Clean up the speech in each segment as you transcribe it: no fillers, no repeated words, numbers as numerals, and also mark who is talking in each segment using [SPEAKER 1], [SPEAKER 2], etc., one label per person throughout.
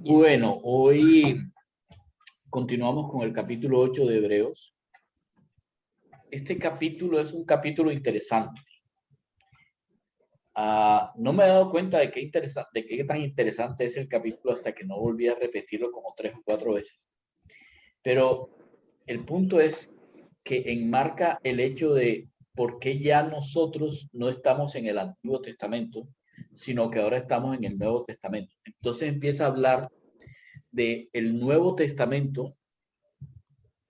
[SPEAKER 1] Bueno, hoy continuamos con el capítulo 8 de Hebreos. Este capítulo es un capítulo interesante. No me he dado cuenta de qué tan interesante es el capítulo hasta que no volví a repetirlo como 3 o 4 veces. Pero el punto es que enmarca el hecho de por qué ya nosotros no estamos en el Antiguo Testamento, sino que ahora estamos en el Nuevo Testamento. Entonces empieza a hablar del Nuevo Testamento,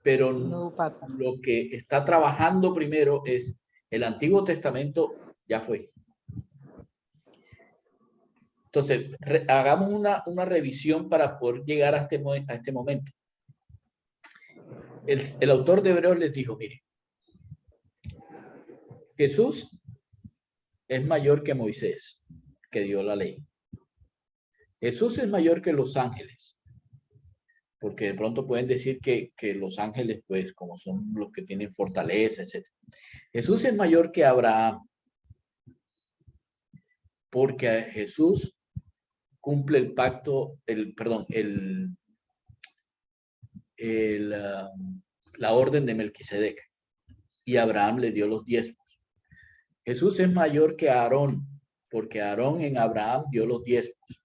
[SPEAKER 1] pero lo que está trabajando primero es el Antiguo Testamento, ya fue. Entonces, hagamos una revisión para poder llegar a este momento. El autor de Hebreos les dijo, mire, Jesús es mayor que Moisés, que dio la ley. Jesús es mayor que los ángeles, porque de pronto pueden decir que los ángeles, pues, como son los que tienen fortaleza, etc. Jesús es mayor que Abraham, porque Jesús cumple el pacto, la orden de Melquisedec, y Abraham le dio los diezmos. Jesús es mayor que Aarón, porque Aarón en Abraham dio los diezmos.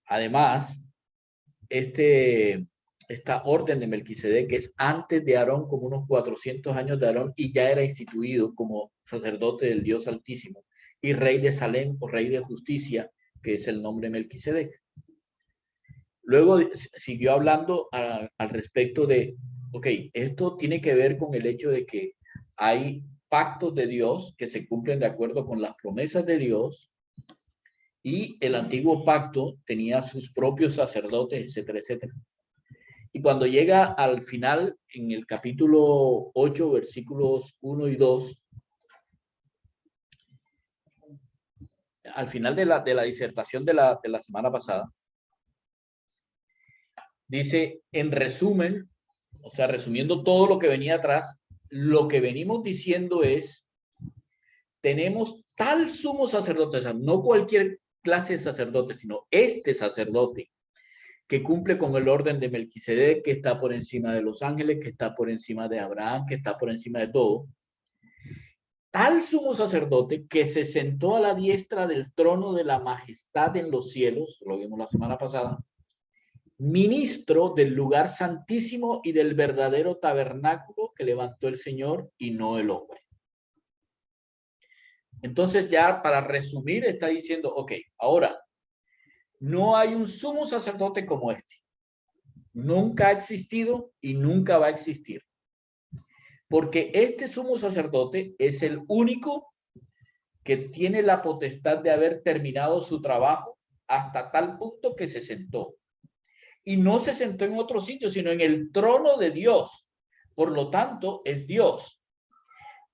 [SPEAKER 1] Además, esta orden de Melquisedec es antes de Aarón, como unos 400 años de Aarón, y ya era instituido como sacerdote del Dios Altísimo y rey de Salem o rey de justicia, que es el nombre Melquisedec. Luego siguió hablando al respecto de, ok, esto tiene que ver con el hecho de que hay pactos de Dios que se cumplen de acuerdo con las promesas de Dios, y el antiguo pacto tenía sus propios sacerdotes, etcétera, etcétera. Y cuando llega al final, en el capítulo 8, versículos 1 y 2, al final de la disertación de la semana pasada, dice, en resumen, o sea, resumiendo todo lo que venía atrás, lo que venimos diciendo es, tenemos tal sumo sacerdote, o sea, no cualquier clase de sacerdote, sino este sacerdote que cumple con el orden de Melquisedec, que está por encima de los ángeles, que está por encima de Abraham, que está por encima de todo. Tal sumo sacerdote que se sentó a la diestra del trono de la majestad en los cielos, lo vimos la semana pasada, ministro del lugar santísimo y del verdadero tabernáculo que levantó el Señor y no el hombre. Entonces, ya para resumir, está diciendo, ok, ahora, no hay un sumo sacerdote como este. Nunca ha existido y nunca va a existir. Porque este sumo sacerdote es el único que tiene la potestad de haber terminado su trabajo hasta tal punto que se sentó. Y no se sentó en otro sitio, sino en el trono de Dios. Por lo tanto, es Dios.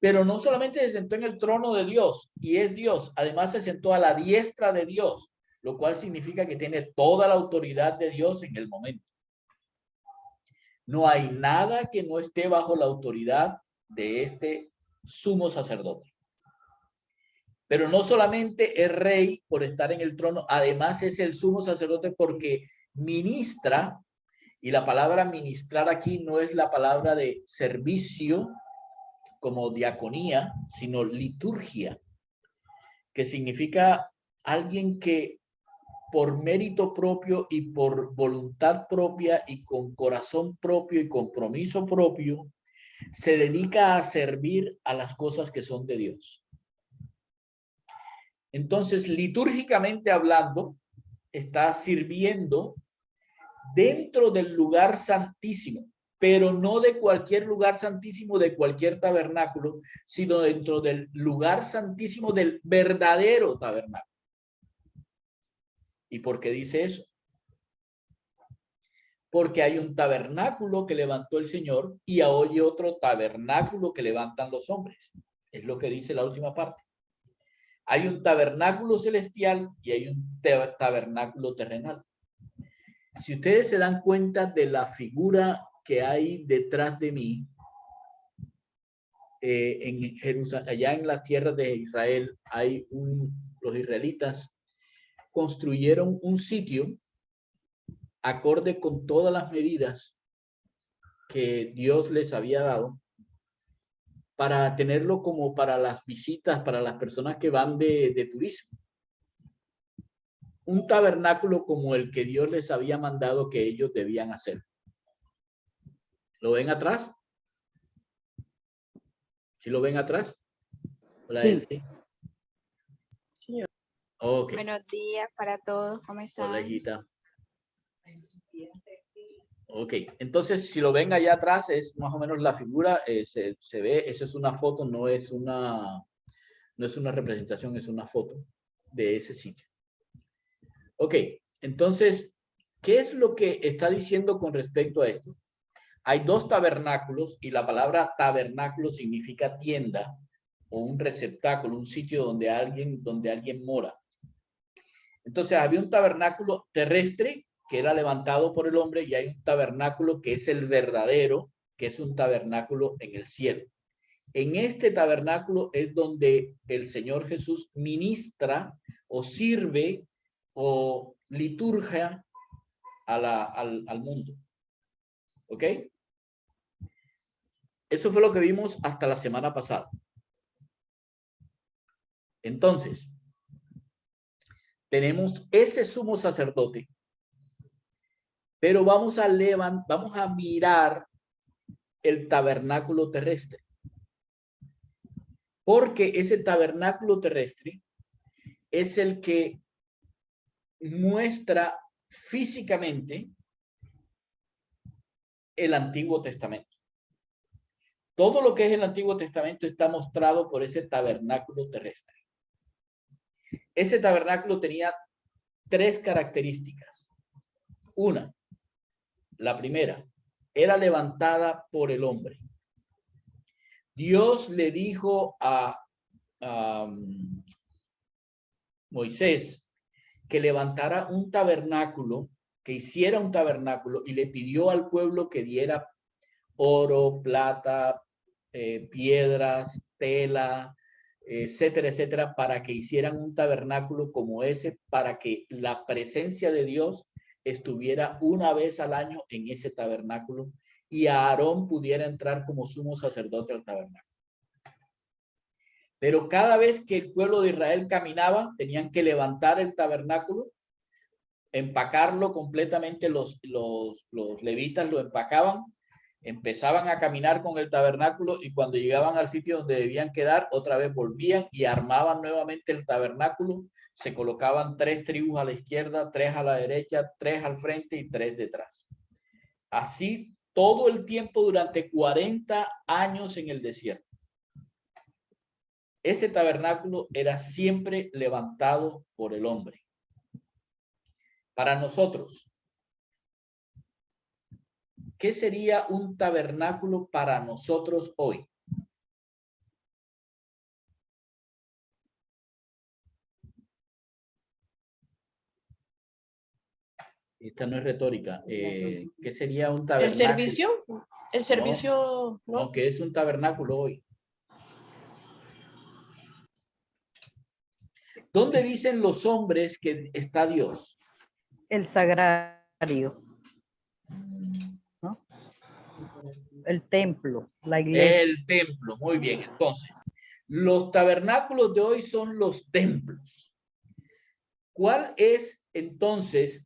[SPEAKER 1] Pero no solamente se sentó en el trono de Dios y es Dios, además se sentó a la diestra de Dios, lo cual significa que tiene toda la autoridad de Dios en el momento. No hay nada que no esté bajo la autoridad de este sumo sacerdote. Pero no solamente es rey por estar en el trono, además es el sumo sacerdote porque ministra, y la palabra ministrar aquí no es la palabra de servicio como diaconía, sino liturgia, que significa alguien que por mérito propio y por voluntad propia y con corazón propio y compromiso propio, se dedica a servir a las cosas que son de Dios. Entonces, litúrgicamente hablando, está sirviendo dentro del lugar santísimo, pero no de cualquier lugar santísimo, de cualquier tabernáculo, sino dentro del lugar santísimo del verdadero tabernáculo. ¿Y por qué dice eso? Porque hay un tabernáculo que levantó el Señor y hay otro tabernáculo que levantan los hombres. Es lo que dice la última parte. Hay un tabernáculo celestial y hay un tabernáculo terrenal. Si ustedes se dan cuenta de la figura que hay detrás de mí, en Jerusalén, allá en las tierras de Israel, los israelitas construyeron un sitio acorde con todas las medidas que Dios les había dado, para tenerlo como para las visitas, para las personas que van de turismo. Un tabernáculo como el que Dios les había mandado que ellos debían hacer. ¿Lo ven atrás? ¿Sí lo ven atrás? Hola,
[SPEAKER 2] Sí.
[SPEAKER 1] Elsie. Okay.
[SPEAKER 3] Buenos días para todos, ¿cómo están?
[SPEAKER 1] Hola, hijita. Ok, entonces si lo ven allá atrás es más o menos la figura, se ve, esa es una foto, no es una representación, es una foto de ese sitio. Ok, entonces, ¿qué es lo que está diciendo con respecto a esto? Hay dos tabernáculos y la palabra tabernáculo significa tienda o un receptáculo, un sitio donde alguien mora. Entonces había un tabernáculo terrestre que era levantado por el hombre y hay un tabernáculo que es el verdadero, que es un tabernáculo en el cielo. En este tabernáculo es donde el Señor Jesús ministra o sirve o liturgia al mundo. ¿Ok? Eso fue lo que vimos hasta la semana pasada. Entonces, tenemos ese sumo sacerdote, pero vamos a mirar el tabernáculo terrestre. Porque ese tabernáculo terrestre es el que muestra físicamente el Antiguo Testamento. Todo lo que es el Antiguo Testamento está mostrado por ese tabernáculo terrestre. Ese tabernáculo tenía tres características. Una, la primera, era levantada por el hombre. Dios le dijo a Moisés que levantara un tabernáculo, que hiciera un tabernáculo, y le pidió al pueblo que diera oro, plata, piedras, tela, etcétera, etcétera, para que hicieran un tabernáculo como ese, para que la presencia de Dios estuviera una vez al año en ese tabernáculo y Aarón pudiera entrar como sumo sacerdote al tabernáculo. Pero cada vez que el pueblo de Israel caminaba, tenían que levantar el tabernáculo, empacarlo completamente, los levitas lo empacaban, empezaban a caminar con el tabernáculo y cuando llegaban al sitio donde debían quedar, otra vez volvían y armaban nuevamente el tabernáculo. Se colocaban 3 tribus a la izquierda, 3 a la derecha, 3 al frente y 3 detrás. Así todo el tiempo durante 40 años en el desierto. Ese tabernáculo era siempre levantado por el hombre. Para nosotros, ¿qué sería un tabernáculo para nosotros hoy? Esta no es retórica. ¿Qué sería un tabernáculo?
[SPEAKER 4] ¿El servicio? El servicio,
[SPEAKER 1] no. No, ¿qué es un tabernáculo hoy? ¿Dónde dicen los hombres que está Dios?
[SPEAKER 2] El sagrario, ¿no? El templo, la iglesia.
[SPEAKER 1] El templo, muy bien. Entonces, los tabernáculos de hoy son los templos. ¿Cuál es entonces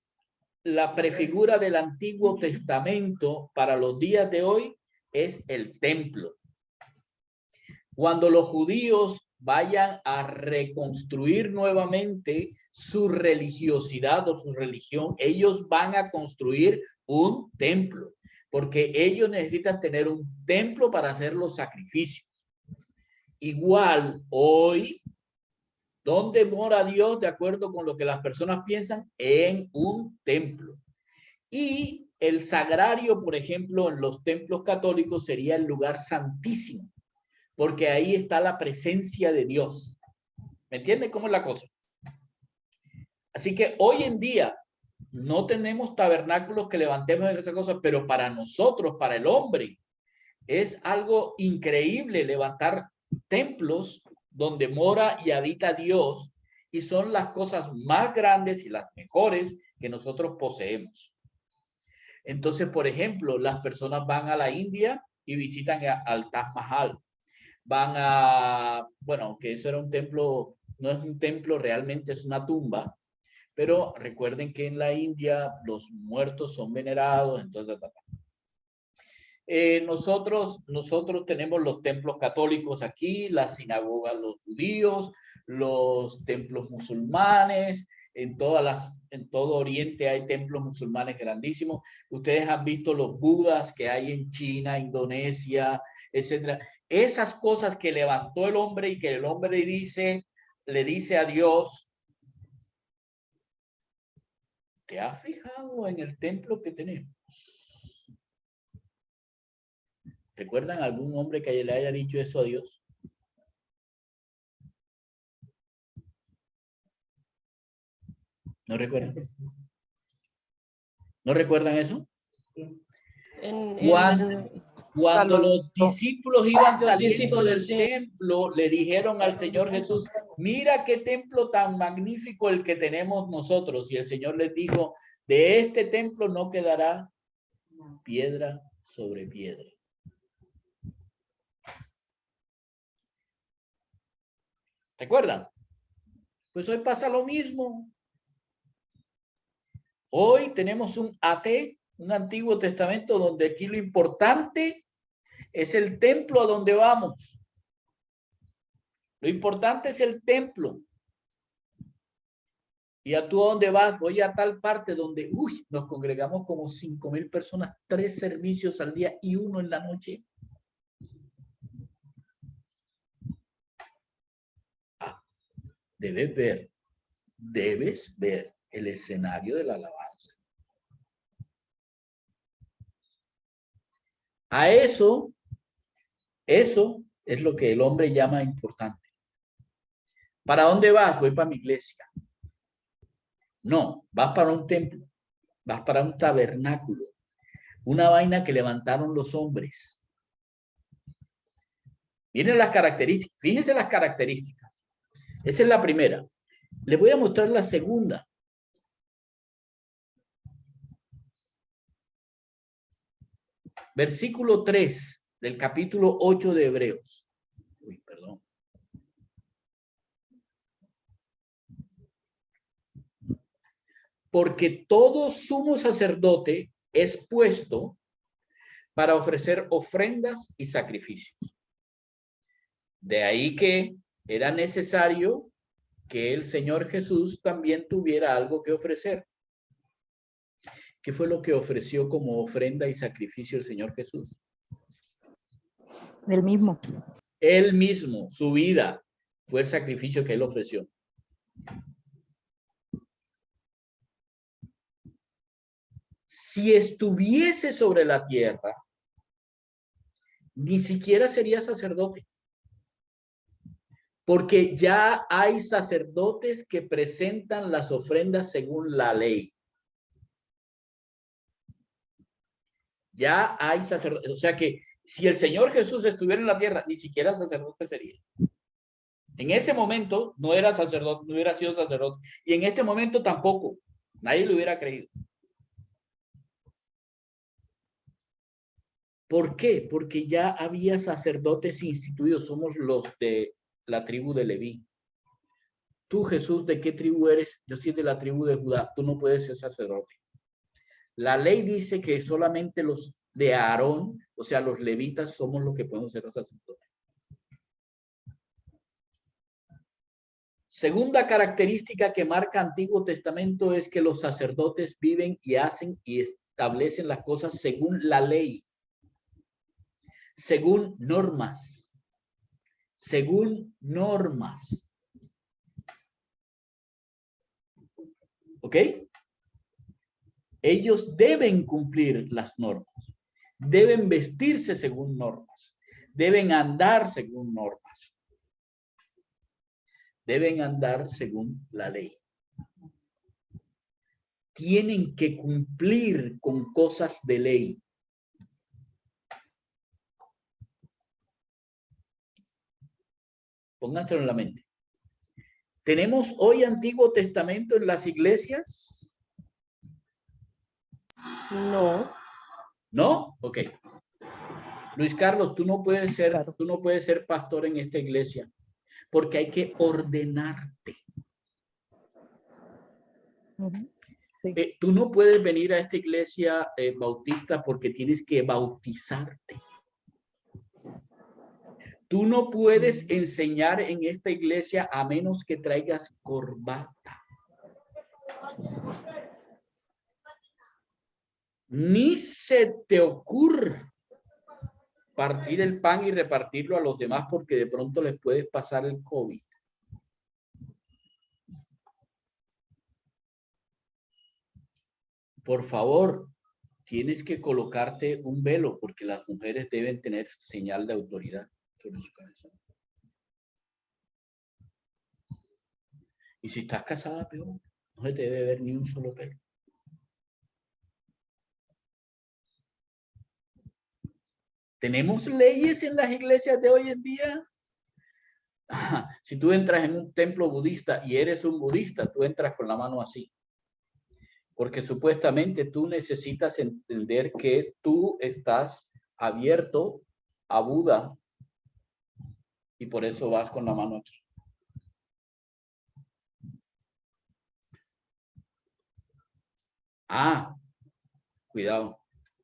[SPEAKER 1] la prefigura del Antiguo Testamento para los días de hoy? Es el templo. Cuando los judíos vayan a reconstruir nuevamente su religiosidad o su religión, ellos van a construir un templo, porque ellos necesitan tener un templo para hacer los sacrificios. Igual hoy, ¿dónde mora Dios de acuerdo con lo que las personas piensan? En un templo. Y el sagrario, por ejemplo, en los templos católicos sería el lugar santísimo, porque ahí está la presencia de Dios. ¿Me entiende cómo es la cosa? Así que hoy en día no tenemos tabernáculos que levantemos esas cosas, pero para nosotros, para el hombre, es algo increíble levantar templos donde mora y habita Dios, y son las cosas más grandes y las mejores que nosotros poseemos. Entonces, por ejemplo, las personas van a la India y visitan al Taj Mahal. Van a, bueno, que eso era un templo, no es un templo, realmente es una tumba, pero recuerden que en la India los muertos son venerados, entonces... nosotros tenemos los templos católicos aquí, las sinagogas, los judíos, los templos musulmanes, en todo Oriente hay templos musulmanes grandísimos. Ustedes han visto los budas que hay en China, Indonesia, etcétera. Esas cosas que levantó el hombre y que el hombre le dice a Dios, ¿te has fijado en el templo que tenemos? ¿Recuerdan algún hombre que le haya dicho eso a Dios? ¿No recuerdan? ¿No recuerdan eso? Cuando los discípulos iban saliendo del templo, le dijeron al Señor Jesús, mira qué templo tan magnífico el que tenemos nosotros. Y el Señor les dijo, de este templo no quedará piedra sobre piedra. ¿Recuerdan? Pues hoy pasa lo mismo. Hoy tenemos un AT, un Antiguo Testamento, donde aquí lo importante es el templo a donde vamos. Lo importante es el templo. ¿Y a tú a dónde vas? Voy a tal parte donde, nos congregamos como 5,000 personas, 3 servicios al día y 1 en la noche. Debes ver el escenario de la alabanza. A eso es lo que el hombre llama importante. ¿Para dónde vas? Voy para mi iglesia. No, vas para un templo, vas para un tabernáculo, una vaina que levantaron los hombres. Miren las características, fíjense las características. Esa es la primera. Les voy a mostrar la segunda. Versículo 3 del capítulo 8 de Hebreos. Perdón. Porque todo sumo sacerdote es puesto para ofrecer ofrendas y sacrificios. De ahí que era necesario que el Señor Jesús también tuviera algo que ofrecer. ¿Qué fue lo que ofreció como ofrenda y sacrificio el Señor Jesús?
[SPEAKER 2] El mismo.
[SPEAKER 1] Él mismo, su vida, fue el sacrificio que él ofreció. Si estuviese sobre la tierra, ni siquiera sería sacerdote. Porque ya hay sacerdotes que presentan las ofrendas según la ley. Ya hay sacerdotes. O sea que si el Señor Jesús estuviera en la tierra, ni siquiera sacerdote sería. En ese momento no era sacerdote, no hubiera sido sacerdote. Y en este momento tampoco. Nadie lo hubiera creído. ¿Por qué? Porque ya había sacerdotes instituidos. Somos los de la tribu de Leví. Tú, Jesús, ¿de qué tribu eres? Yo soy de la tribu de Judá. Tú no puedes ser sacerdote. La ley dice que solamente los de Aarón, o sea, los levitas, somos los que podemos ser los sacerdotes. Segunda característica que marca Antiguo Testamento es que los sacerdotes viven y hacen y establecen las cosas según la ley, según normas, ¿ok? Ellos deben cumplir las normas, deben vestirse según normas, deben andar según normas, deben andar según la ley. Tienen que cumplir con cosas de ley. Pónganselo en la mente. ¿Tenemos hoy Antiguo Testamento en las iglesias?
[SPEAKER 4] No.
[SPEAKER 1] ¿No? Ok. Luis Carlos, tú no puedes ser,
[SPEAKER 2] Claro.
[SPEAKER 1] tú no puedes ser pastor en esta iglesia porque hay que ordenarte.
[SPEAKER 2] Ujú. Sí.
[SPEAKER 1] Tú no puedes venir a esta iglesia bautista porque tienes que bautizarte. Tú no puedes enseñar en esta iglesia a menos que traigas corbata. Ni se te ocurra partir el pan y repartirlo a los demás porque de pronto les puedes pasar el COVID. Por favor, tienes que colocarte un velo porque las mujeres deben tener señal de autoridad sobre su cabeza. Y si estás casada, peor, no se te debe ver ni un solo pelo. ¿Tenemos leyes en las iglesias de hoy en día? Si tú entras en un templo budista y eres un budista, tú entras con la mano así. Porque supuestamente tú necesitas entender que tú estás abierto a Buda y por eso vas con la mano aquí. Cuidado,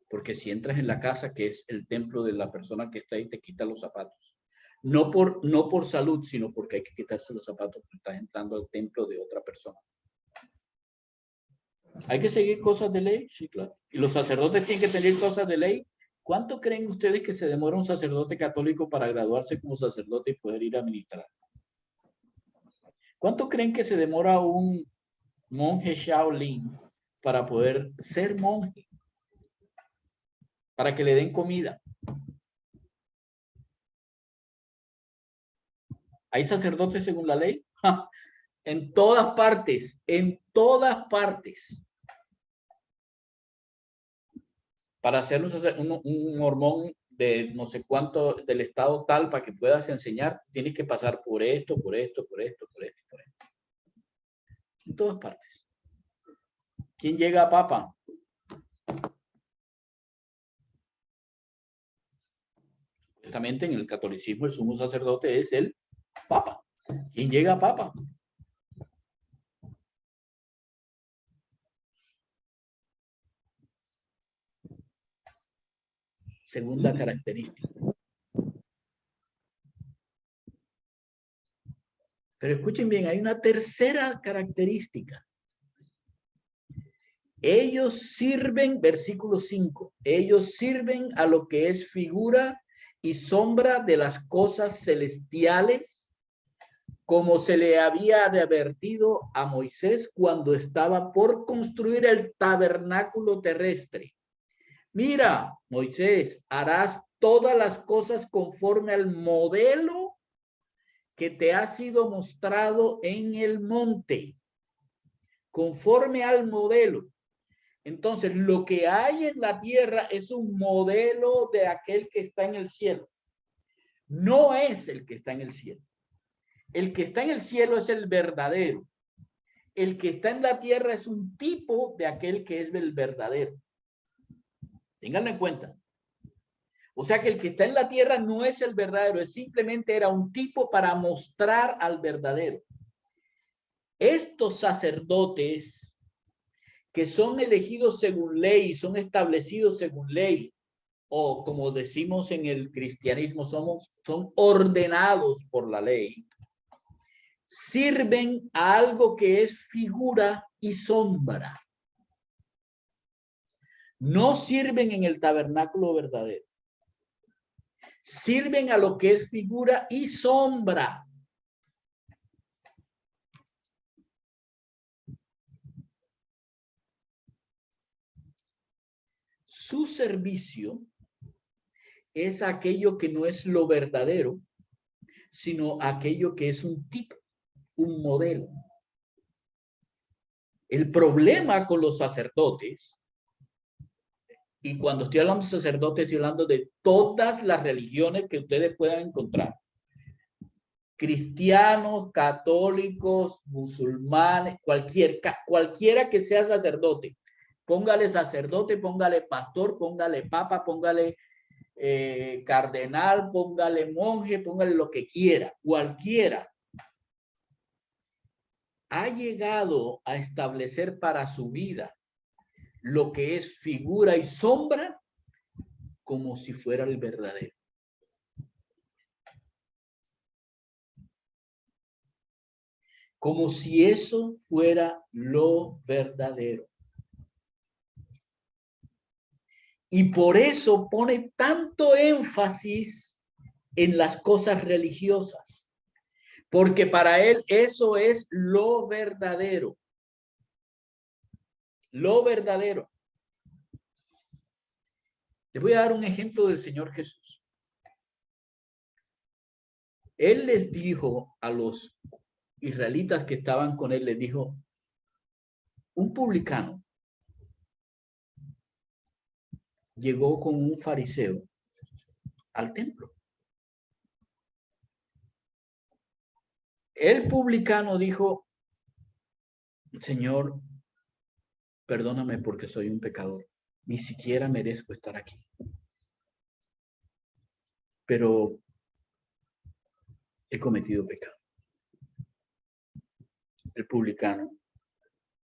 [SPEAKER 1] porque si entras en la casa, que es el templo de la persona que está ahí, te quita los zapatos. No por salud, sino porque hay que quitarse los zapatos porque estás entrando al templo de otra persona. ¿Hay que seguir cosas de ley? Sí, claro. ¿Y los sacerdotes tienen que tener cosas de ley? ¿Cuánto creen ustedes que se demora un sacerdote católico para graduarse como sacerdote y poder ir a ministrar? ¿Cuánto creen que se demora un monje Shaolin para poder ser monje? Para que le den comida. ¿Hay sacerdotes según la ley? ¡Ja! En todas partes, en todas partes. Para hacer un mormón de no sé cuánto del estado tal para que puedas enseñar, tienes que pasar por esto, por esto, por esto, por esto, por esto. En todas partes. ¿Quién llega a papa? Justamente en el catolicismo el sumo sacerdote es el papa. ¿Quién llega a papa? Segunda característica. Pero escuchen bien, hay una tercera característica. Ellos sirven, versículo 5, ellos sirven a lo que es figura y sombra de las cosas celestiales, como se le había advertido a Moisés cuando estaba por construir el tabernáculo terrestre. Mira, Moisés, harás todas las cosas conforme al modelo que te ha sido mostrado en el monte, conforme al modelo. Entonces, lo que hay en la tierra es un modelo de aquel que está en el cielo. No es el que está en el cielo. El que está en el cielo es el verdadero. El que está en la tierra es un tipo de aquel que es el verdadero. Ténganlo en cuenta. O sea que el que está en la tierra no es el verdadero, es simplemente era un tipo para mostrar al verdadero. Estos sacerdotes que son elegidos según ley, son establecidos según ley, o como decimos en el cristianismo, son ordenados por la ley, sirven a algo que es figura y sombra. No sirven en el tabernáculo verdadero. Sirven a lo que es figura y sombra. Su servicio es aquello que no es lo verdadero, sino aquello que es un tipo, un modelo. El problema con los sacerdotes, y cuando estoy hablando de sacerdotes, estoy hablando de todas las religiones que ustedes puedan encontrar. Cristianos, católicos, musulmanes, cualquiera que sea sacerdote. Póngale sacerdote, póngale pastor, póngale papa, póngale cardenal, póngale monje, póngale lo que quiera, cualquiera. Ha llegado a establecer para su vida lo que es figura y sombra como si fuera el verdadero. Como si eso fuera lo verdadero. Y por eso pone tanto énfasis en las cosas religiosas. Porque para él eso es lo verdadero. Lo verdadero. Les voy a dar un ejemplo del Señor Jesús. Él les dijo a los israelitas que estaban con él, les dijo, un publicano llegó con un fariseo al templo. El publicano dijo, Señor, perdóname porque soy un pecador. Ni siquiera merezco estar aquí. Pero he cometido pecado. El publicano,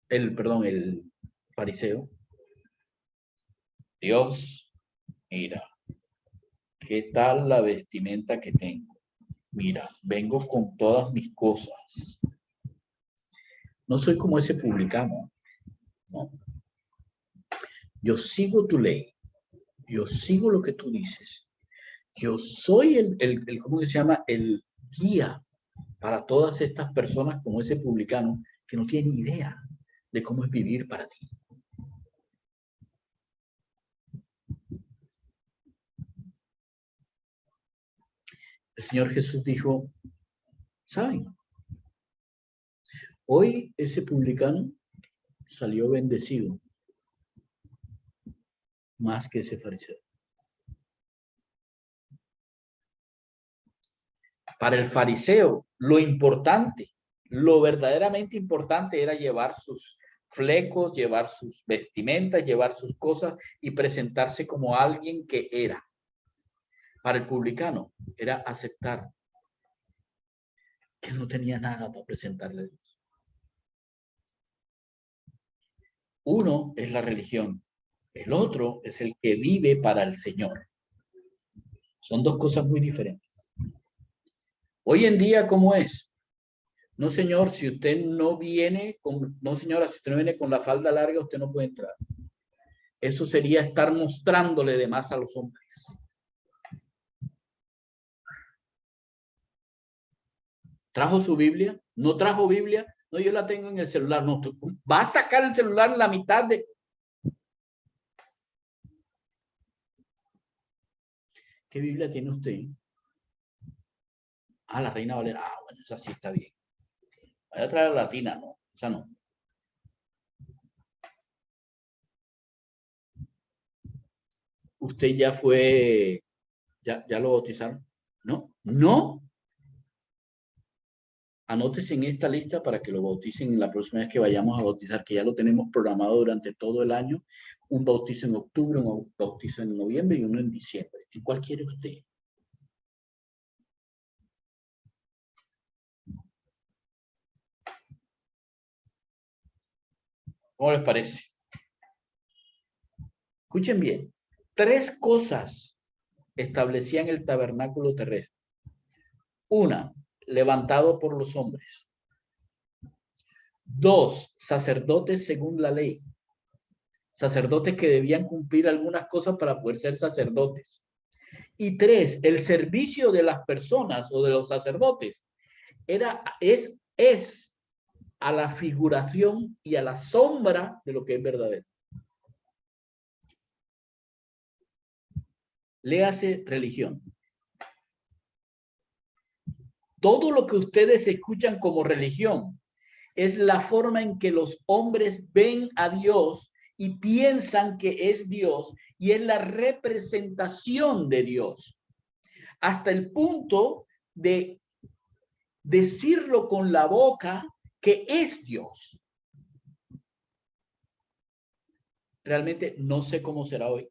[SPEAKER 1] el fariseo, Dios, mira, ¿qué tal la vestimenta que tengo? Mira, vengo con todas mis cosas. No soy como ese publicano. No. Yo sigo tu ley. Yo sigo lo que tú dices. Yo soy ¿cómo se llama? El guía para todas estas personas como ese publicano que no tiene idea de cómo es vivir para ti. El Señor Jesús dijo, ¿saben? Hoy ese publicano salió bendecido más que ese fariseo. Para el fariseo, lo importante, lo verdaderamente importante era llevar sus flecos, llevar sus vestimentas, llevar sus cosas y presentarse como alguien que era. Para el publicano era aceptar que no tenía nada para presentarle a Dios. Uno es la religión, el otro es el que vive para el Señor. Son dos cosas muy diferentes. Hoy en día, ¿cómo es? No, señor, si usted no viene con, no, señora, si usted no viene con la falda larga, usted no puede entrar. Eso sería estar mostrándole de más a los hombres. ¿Trajo su Biblia? ¿No trajo Biblia? No, yo la tengo en el celular. No, va a sacar el celular en la mitad de... ¿Qué Biblia tiene usted? Ah, la Reina Valera. Ah, bueno, esa sí está bien. Vaya a traer la latina, no, esa no. ¿Usted ya fue, ya lo bautizaron? No, no. Anótese en esta lista para que lo bauticen la próxima vez que vayamos a bautizar, que ya lo tenemos programado durante todo el año. Un bautizo en octubre, un bautizo en noviembre y uno en diciembre. ¿Y cuál quiere usted? ¿Cómo les parece? Escuchen bien. 3 cosas establecían el tabernáculo terrestre. Una, levantado por los hombres. 2, sacerdotes según la ley. Sacerdotes que debían cumplir algunas cosas para poder ser sacerdotes. Y 3, el servicio de las personas o de los sacerdotes es a la figuración y a la sombra de lo que es verdadero. Léase religión. Todo lo que ustedes escuchan como religión es la forma en que los hombres ven a Dios y piensan que es Dios y es la representación de Dios. Hasta el punto de decirlo con la boca que es Dios. Realmente no sé cómo será hoy.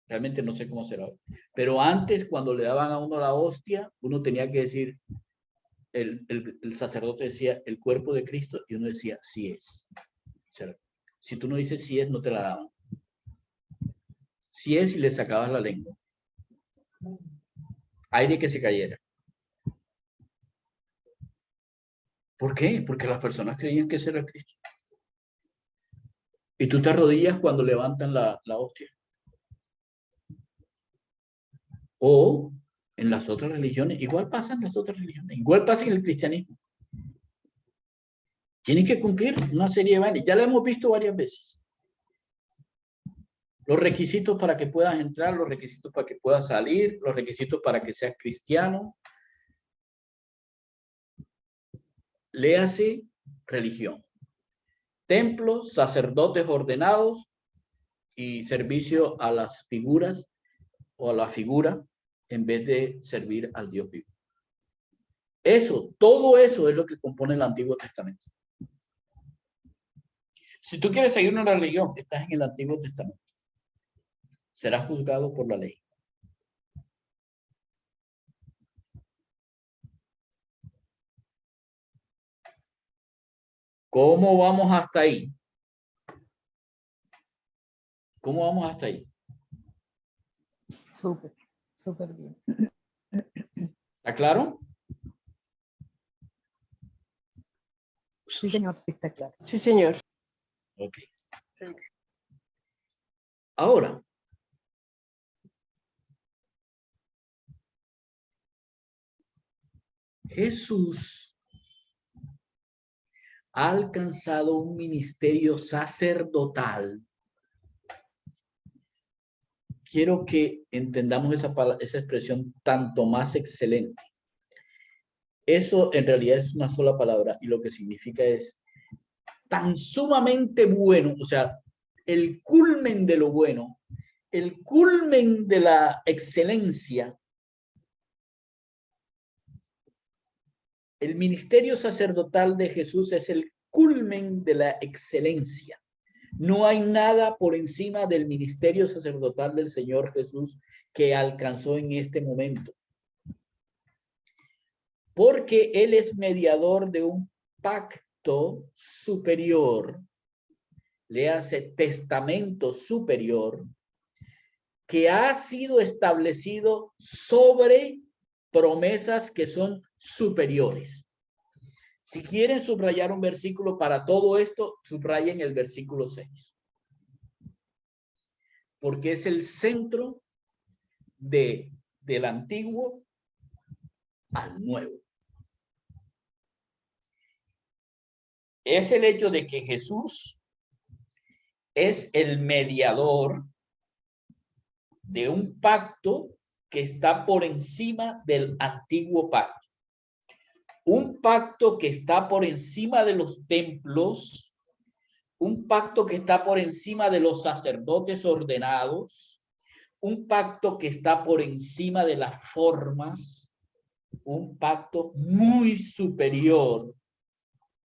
[SPEAKER 1] Realmente no sé cómo será hoy. Pero antes, cuando le daban a uno la hostia, uno tenía que decir, el sacerdote decía, el cuerpo de Cristo, y uno decía, sí es. O sea, si tú no dices sí es, no te la daban. Sí es y le sacabas la lengua. Aire que se cayera. ¿Por qué? Porque las personas creían que ese era Cristo. Y tú te arrodillas cuando levantan la hostia. O en las otras religiones, igual pasa en las otras religiones, igual pasa en el cristianismo. Tienes que cumplir una serie de vainas. Ya lo hemos visto varias veces. Los requisitos para que puedas entrar, los requisitos para que puedas salir, los requisitos para que seas cristiano. Léase religión. Templos, sacerdotes ordenados y servicio a las figuras o a la figura en vez de servir al Dios vivo. Eso, todo eso es lo que compone el Antiguo Testamento. Si tú quieres seguir una religión, estás en el Antiguo Testamento. Serás juzgado por la ley. ¿Cómo vamos hasta ahí? ¿Cómo vamos hasta ahí?
[SPEAKER 2] Súper, súper bien.
[SPEAKER 1] ¿Está claro?
[SPEAKER 2] Sí, señor, sí está claro.
[SPEAKER 4] Sí, señor.
[SPEAKER 1] Ok.
[SPEAKER 4] Sí.
[SPEAKER 1] Ahora, Jesús ha alcanzado un ministerio sacerdotal. Quiero que entendamos esa expresión tanto más excelente. Eso en realidad es una sola palabra y lo que significa es tan sumamente bueno, o sea, el culmen de lo bueno, el culmen de la excelencia. El ministerio sacerdotal de Jesús es el culmen de la excelencia. No hay nada por encima del ministerio sacerdotal del Señor Jesús que alcanzó en este momento. Porque Él es mediador de un pacto superior, le hace testamento superior, que ha sido establecido sobre promesas que son superiores. Si quieren subrayar un versículo para todo esto, subrayen el versículo 6. Porque es el centro del antiguo al nuevo. Es el hecho de que Jesús es el mediador de un pacto que está por encima del antiguo pacto. Un pacto que está por encima de los templos, un pacto que está por encima de los sacerdotes ordenados, un pacto que está por encima de las formas, un pacto muy superior,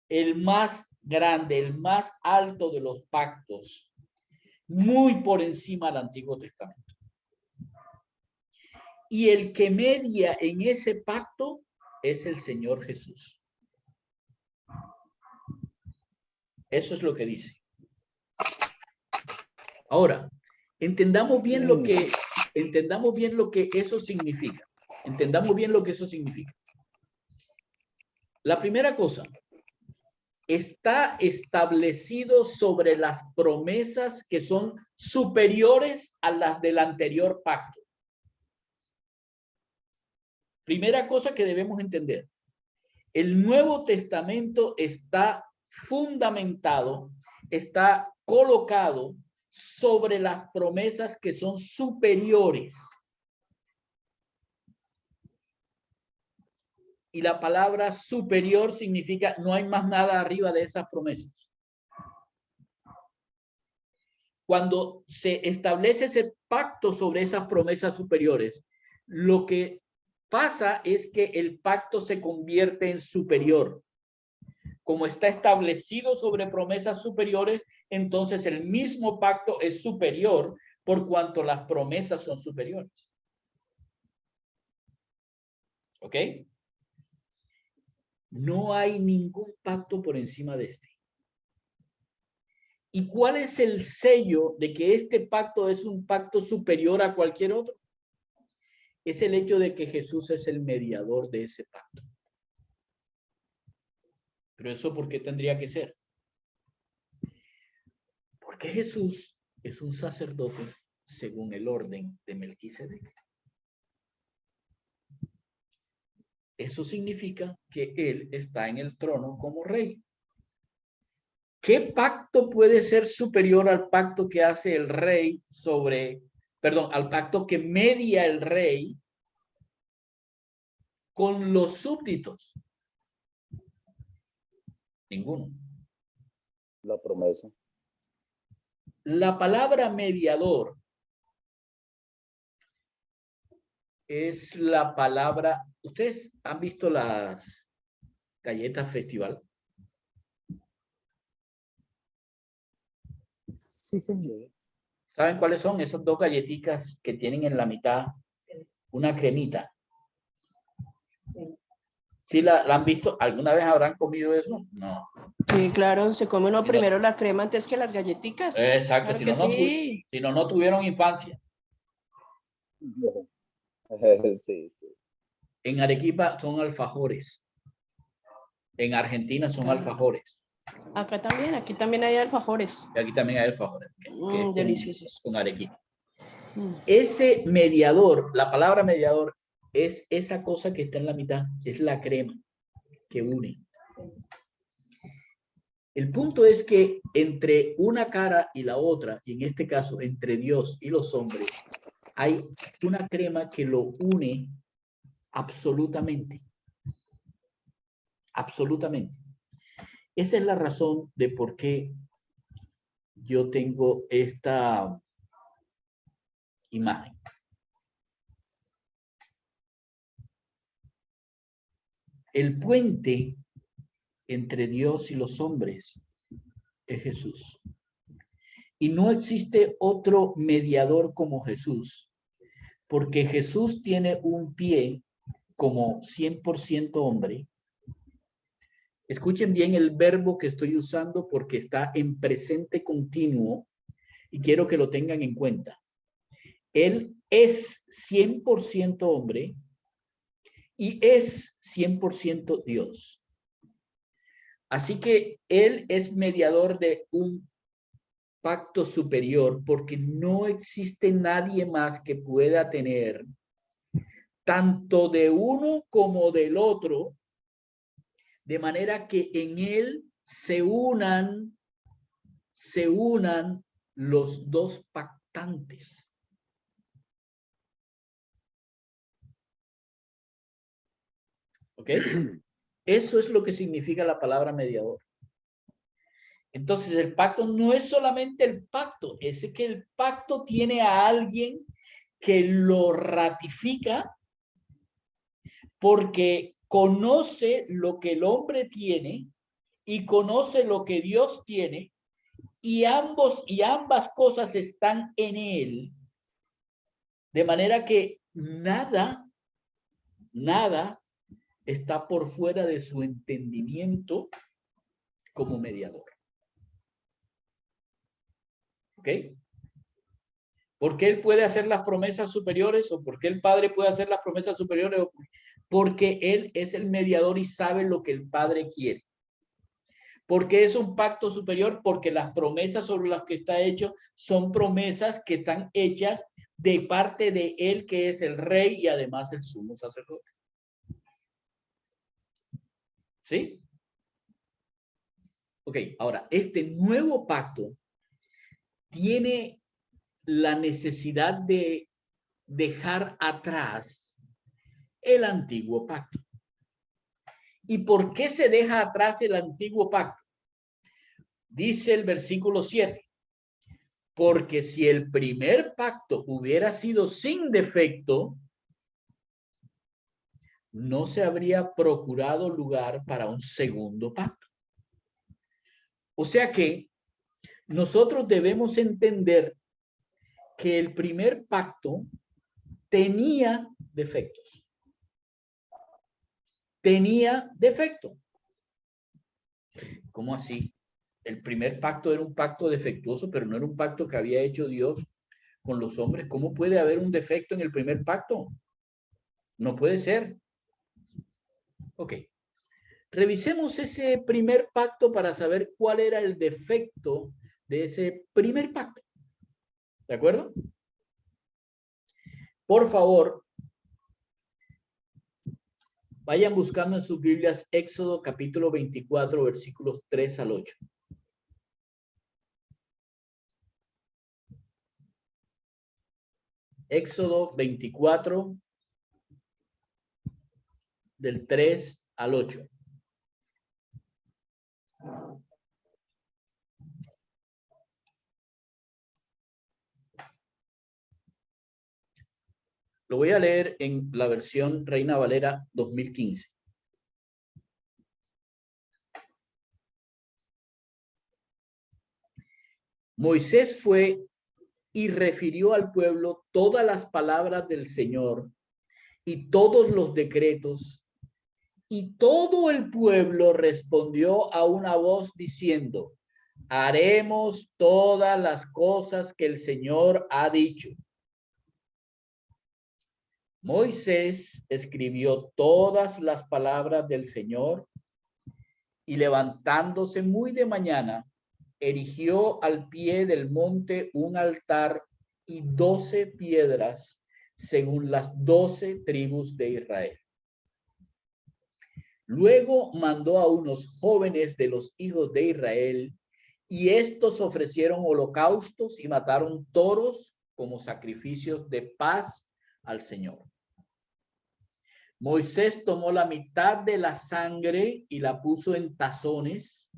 [SPEAKER 1] el más grande, el más alto de los pactos, muy por encima del Antiguo Testamento. Y el que media en ese pacto es el Señor Jesús. Eso es lo que dice. Ahora, entendamos bien lo que eso significa. Entendamos bien lo que eso significa. La primera cosa, está establecido sobre las promesas que son superiores a las del anterior pacto. Primera cosa que debemos entender. El Nuevo Testamento está fundamentado, está colocado sobre las promesas que son superiores. Y la palabra superior significa no hay más nada arriba de esas promesas. Cuando se establece ese pacto sobre esas promesas superiores, lo que pasa es que el pacto se convierte en superior. como está establecido sobre promesas superiores, entonces el mismo pacto es superior por cuanto las promesas son superiores. ¿Ok? No hay ningún pacto por encima de este. ¿Y cuál es el sello de que este pacto es un pacto superior a cualquier otro? Es el hecho de que Jesús es el mediador de ese pacto. Pero eso, ¿por qué tendría que ser? Porque Jesús es un sacerdote según el orden de Melquisedec. Eso significa que él está en el trono como rey. ¿Qué pacto puede ser superior al pacto que hace el rey al pacto que media el rey con los súbditos? Ninguno.
[SPEAKER 5] La promesa.
[SPEAKER 1] La palabra mediador es la palabra. ¿Ustedes han visto las galletas festival?
[SPEAKER 2] Sí, señor.
[SPEAKER 1] ¿Saben cuáles son esas dos galletitas que tienen en la mitad una cremita? ¿Sí la han visto? ¿Alguna vez habrán comido eso? No.
[SPEAKER 4] Sí, claro, se come uno
[SPEAKER 1] Si no-
[SPEAKER 4] primero la crema antes que las galletitas.
[SPEAKER 1] Exacto,
[SPEAKER 4] Claro
[SPEAKER 1] si
[SPEAKER 4] que
[SPEAKER 1] no,
[SPEAKER 4] sí.
[SPEAKER 1] no tuvieron infancia.
[SPEAKER 5] Sí, sí.
[SPEAKER 1] En Arequipa son alfajores. En Argentina son alfajores.
[SPEAKER 4] Acá también, aquí también hay alfajores.
[SPEAKER 1] Y aquí también hay alfajores. Que es
[SPEAKER 4] Deliciosos.
[SPEAKER 1] con arequipa.
[SPEAKER 4] Mm.
[SPEAKER 1] Ese mediador, la palabra mediador, es esa cosa que está en la mitad. Es la crema que une. El punto es que entre una cara y la otra, y en este caso entre Dios y los hombres, hay una crema que lo une absolutamente. Absolutamente. Esa es la razón de por qué yo tengo esta imagen. El puente entre Dios y los hombres es Jesús. Y no existe otro mediador como Jesús, porque Jesús tiene un pie como 100% hombre. Escuchen bien el verbo que estoy usando porque está en presente continuo y quiero que lo tengan en cuenta. Él es 100% hombre y es 100% Dios. Así que él es mediador de un pacto superior porque no existe nadie más que pueda tener tanto de uno como del otro, de manera que en él se unan los dos pactantes. ¿Ok? Eso es lo que significa la palabra mediador. Entonces, el pacto no es solamente el pacto, es que el pacto tiene a alguien que lo ratifica porque conoce lo que el hombre tiene y conoce lo que Dios tiene y ambas cosas están en él, de manera que nada está por fuera de su entendimiento como mediador. ¿Ok? ¿Por qué él puede hacer las promesas superiores o por qué el Padre puede hacer las promesas superiores? Porque él es el mediador y sabe lo que el Padre quiere. Porque es un pacto superior, porque las promesas sobre las que está hecho son promesas que están hechas de parte de él, que es el rey y además el sumo sacerdote. ¿Sí? Ok, ahora, este nuevo pacto tiene la necesidad de dejar atrás el antiguo pacto. ¿Y por qué se deja atrás el antiguo pacto? Dice el versículo 7. Porque si el primer pacto hubiera sido sin defecto, no se habría procurado lugar para un segundo pacto. O sea que nosotros debemos entender que el primer pacto tenía defectos. Tenía defecto. ¿Cómo así? El primer pacto era un pacto defectuoso, pero no era un pacto que había hecho Dios con los hombres. ¿Cómo puede haber un defecto en el primer pacto? No puede ser. Ok. Revisemos ese primer pacto para saber cuál era el defecto de ese primer pacto. ¿De acuerdo? Por favor, vayan buscando en sus Biblias Éxodo capítulo 24, versículos 3 al 8. Éxodo 24, del 3 al 8. Lo voy a leer en la versión Reina Valera 2015. Moisés fue y refirió al pueblo todas las palabras del Señor y todos los decretos, y todo el pueblo respondió a una voz diciendo: haremos todas las cosas que el Señor ha dicho. Moisés escribió todas las palabras del Señor y, levantándose muy de mañana, erigió al pie del monte un altar y 12 piedras según las 12 tribus de Israel. Luego mandó a unos jóvenes de los hijos de Israel, y estos ofrecieron holocaustos y mataron toros como sacrificios de paz al Señor. Moisés tomó la mitad de la sangre y la puso en tazones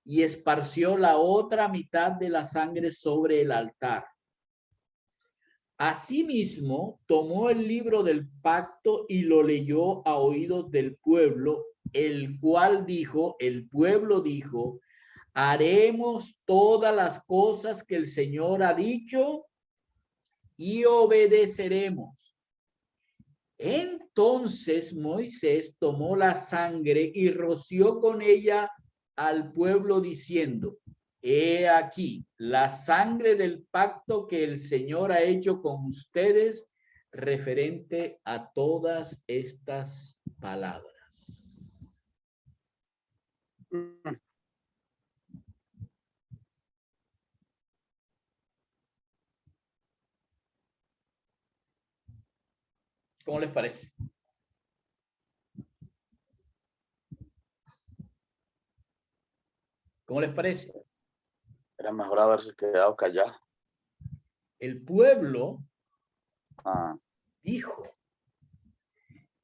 [SPEAKER 1] y esparció la otra mitad de la sangre sobre el altar. Asimismo, tomó el libro del pacto y lo leyó a oídos del pueblo, el pueblo dijo: haremos todas las cosas que el Señor ha dicho y obedeceremos. Entonces Moisés tomó la sangre y roció con ella al pueblo diciendo: he aquí la sangre del pacto que el Señor ha hecho con ustedes referente a todas estas palabras. ¿Cómo les parece? ¿Cómo les parece?
[SPEAKER 5] Era mejor haberse quedado callado.
[SPEAKER 1] El pueblo
[SPEAKER 5] Ah,
[SPEAKER 1] dijo,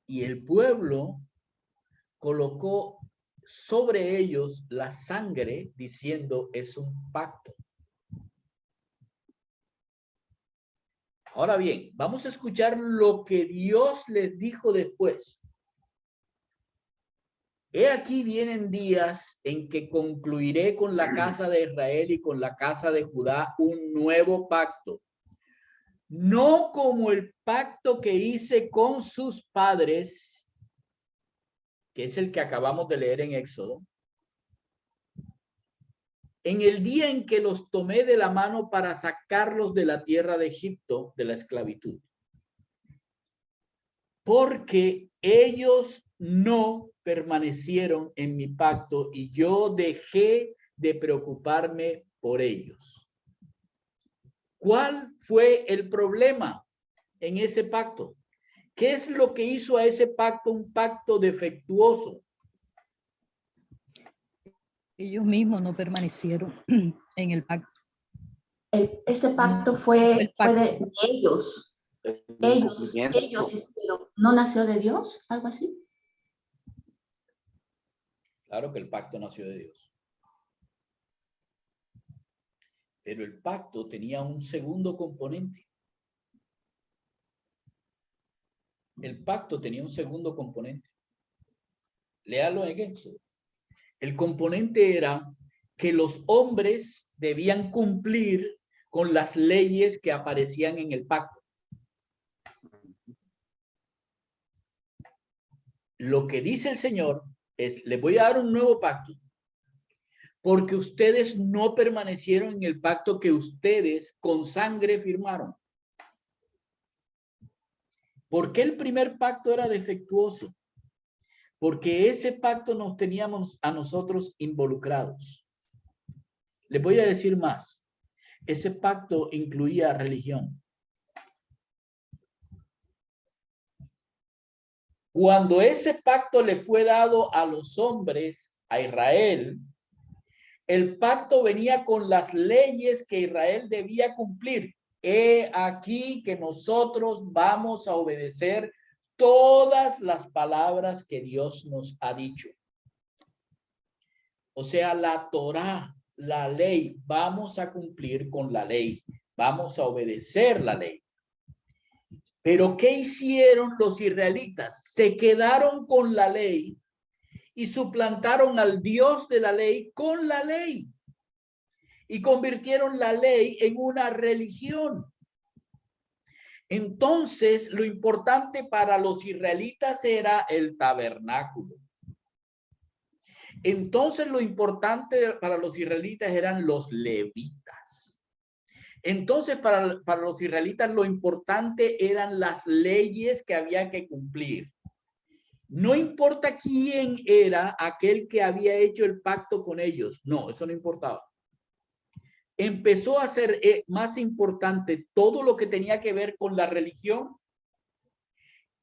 [SPEAKER 1] y el pueblo colocó sobre ellos la sangre diciendo: es un pacto. Ahora bien, vamos a escuchar lo que Dios les dijo después. He aquí vienen días en que concluiré con la casa de Israel y con la casa de Judá un nuevo pacto. No como el pacto que hice con sus padres, que es el que acabamos de leer en Éxodo, en el día en que los tomé de la mano para sacarlos de la tierra de Egipto, de la esclavitud. Porque ellos no permanecieron en mi pacto y yo dejé de preocuparme por ellos. ¿Cuál fue el problema en ese pacto? ¿Qué es lo que hizo a ese pacto un pacto defectuoso?
[SPEAKER 2] Ellos mismos no permanecieron en el pacto.
[SPEAKER 6] Ese pacto fue
[SPEAKER 2] El pacto.
[SPEAKER 6] de ellos. Ellos hicieron. ¿No nació de Dios? ¿Algo así?
[SPEAKER 1] Claro que el pacto nació de Dios. Pero el pacto tenía un segundo componente. El pacto tenía un segundo componente. Léalo en Éxodo. El componente era que los hombres debían cumplir con las leyes que aparecían en el pacto. Lo que dice el Señor es, les voy a dar un nuevo pacto, porque ustedes no permanecieron en el pacto que ustedes con sangre firmaron. ¿Por qué el primer pacto era defectuoso? Porque ese pacto nos teníamos a nosotros involucrados. Les voy a decir más. Ese pacto incluía religión. Cuando ese pacto le fue dado a los hombres, a Israel, el pacto venía con las leyes que Israel debía cumplir. He aquí que nosotros vamos a obedecer todas las palabras que Dios nos ha dicho. O sea, la Torá, la ley, vamos a cumplir con la ley. Vamos a obedecer la ley. Pero ¿qué hicieron los israelitas? Se quedaron con la ley y suplantaron al Dios de la ley con la ley. Y convirtieron la ley en una religión. Entonces, lo importante para los israelitas era el tabernáculo. Entonces, lo importante para los israelitas eran los levitas. Entonces, para los israelitas, lo importante eran las leyes que había que cumplir. No importa quién era aquel que había hecho el pacto con ellos. No, eso no importaba. Empezó a ser más importante todo lo que tenía que ver con la religión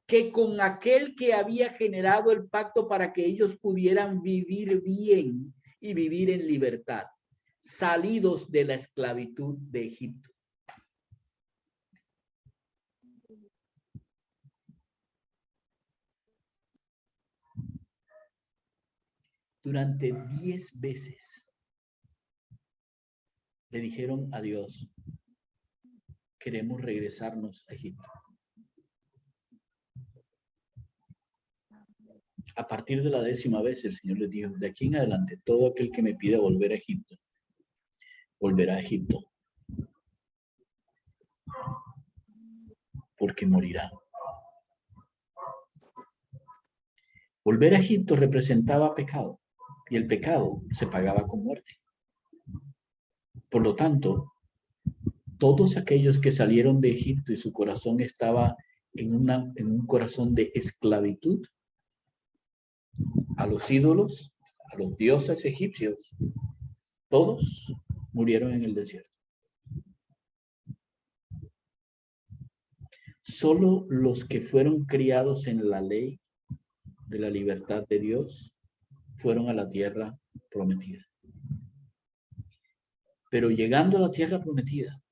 [SPEAKER 1] que con aquel que había generado el pacto para que ellos pudieran vivir bien y vivir en libertad, salidos de la esclavitud de Egipto. Durante 10 veces le dijeron a Dios, queremos regresarnos a Egipto. A partir de la 10ª vez, el Señor les dijo, de aquí en adelante, todo aquel que me pida volver a Egipto, volverá a Egipto. Porque morirá. Volver a Egipto representaba pecado, y el pecado se pagaba con muerte. Por lo tanto, todos aquellos que salieron de Egipto y su corazón estaba en un corazón de esclavitud a los ídolos, a los dioses egipcios, todos murieron en el desierto. Solo los que fueron criados en la ley de la libertad de Dios fueron a la tierra prometida. Pero llegando a la tierra prometida,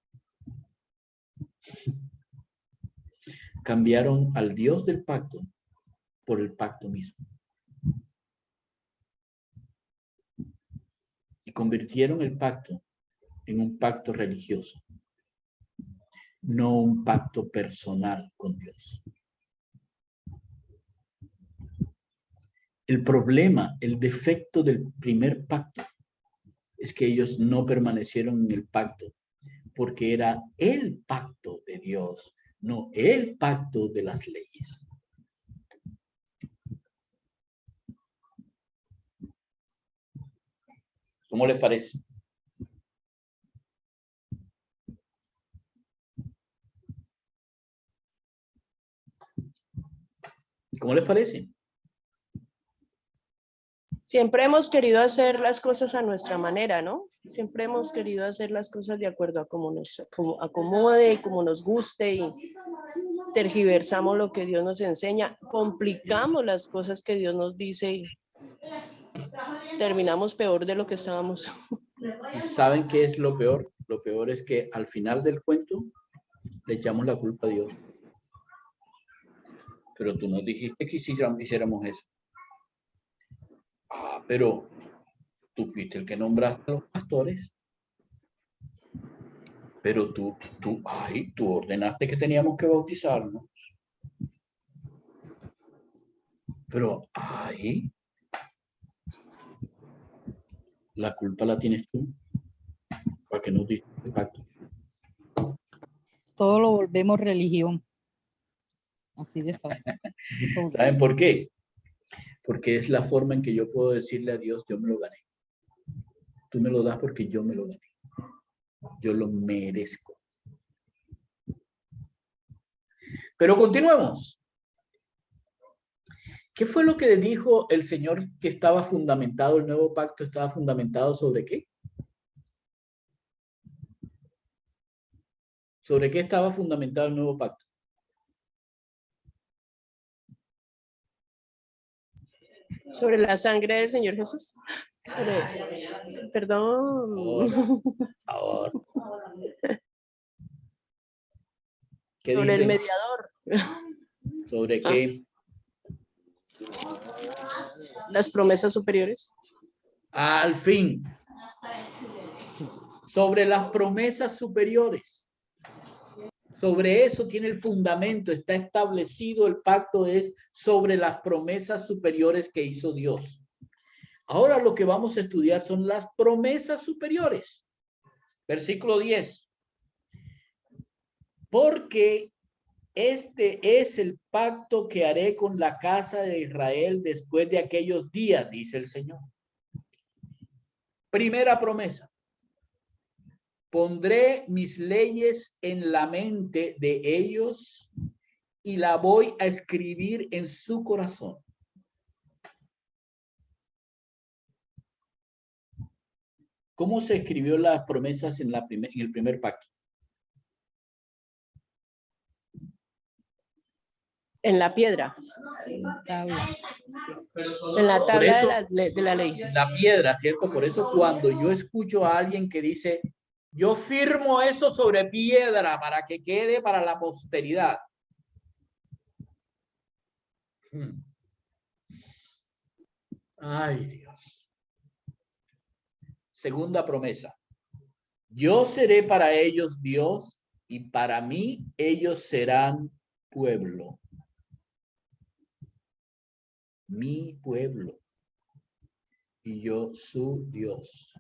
[SPEAKER 1] cambiaron al Dios del pacto por el pacto mismo. Y convirtieron el pacto en un pacto religioso, no un pacto personal con Dios. El problema, el defecto del primer pacto es que ellos no permanecieron en el pacto porque era el pacto de Dios, no el pacto de las leyes. ¿Cómo les parece? ¿Cómo les parece?
[SPEAKER 4] Siempre hemos querido hacer las cosas a nuestra manera, ¿no? Siempre hemos querido hacer las cosas de acuerdo a cómo nos acomode, como nos guste, y tergiversamos lo que Dios nos enseña, complicamos las cosas que Dios nos dice y terminamos peor de lo que estábamos.
[SPEAKER 1] ¿Y saben qué es lo peor? Lo peor es que al final del cuento le echamos la culpa a Dios. Pero tú nos dijiste que hiciéramos eso. Ah, pero tú fuiste el que nombraste a los pastores. Pero tú ordenaste que teníamos que bautizarnos. Pero, La culpa la tienes tú. ¿Para qué no diste el pacto?
[SPEAKER 2] Todo lo volvemos religión. Así de fácil. Todo.
[SPEAKER 1] ¿Saben por qué? Porque es la forma en que yo puedo decirle a Dios, yo me lo gané. Tú me lo das porque yo me lo gané. Yo lo merezco. Pero continuemos. ¿Qué fue lo que le dijo el Señor que estaba fundamentado, el nuevo pacto estaba fundamentado sobre qué? ¿Sobre qué estaba fundamentado el nuevo pacto?
[SPEAKER 4] Sobre la sangre del Señor Jesús. Perdón.
[SPEAKER 1] Por favor. ¿Qué
[SPEAKER 4] Sobre el
[SPEAKER 1] dice?
[SPEAKER 4] mediador.
[SPEAKER 1] ¿Sobre qué?
[SPEAKER 4] Las promesas superiores.
[SPEAKER 1] Al fin. Sobre las promesas superiores. Sobre eso tiene el fundamento, está establecido el pacto, es sobre las promesas superiores que hizo Dios. Ahora lo que vamos a estudiar son las promesas superiores. Versículo 10. Porque este es el pacto que haré con la casa de Israel después de aquellos días, dice el Señor. Primera promesa. Pondré mis leyes en la mente de ellos y la voy a escribir en su corazón. ¿Cómo se escribió las promesas en el primer pacto?
[SPEAKER 4] En la piedra.
[SPEAKER 2] Tabla.
[SPEAKER 4] En la tabla
[SPEAKER 1] eso,
[SPEAKER 4] de la ley.
[SPEAKER 1] La piedra, ¿cierto? Por eso cuando yo escucho a alguien que dice, yo firmo eso sobre piedra para que quede para la posteridad. Ay, Dios. Segunda promesa. Yo seré para ellos Dios y para mí ellos serán pueblo. Mi pueblo. Y yo su Dios.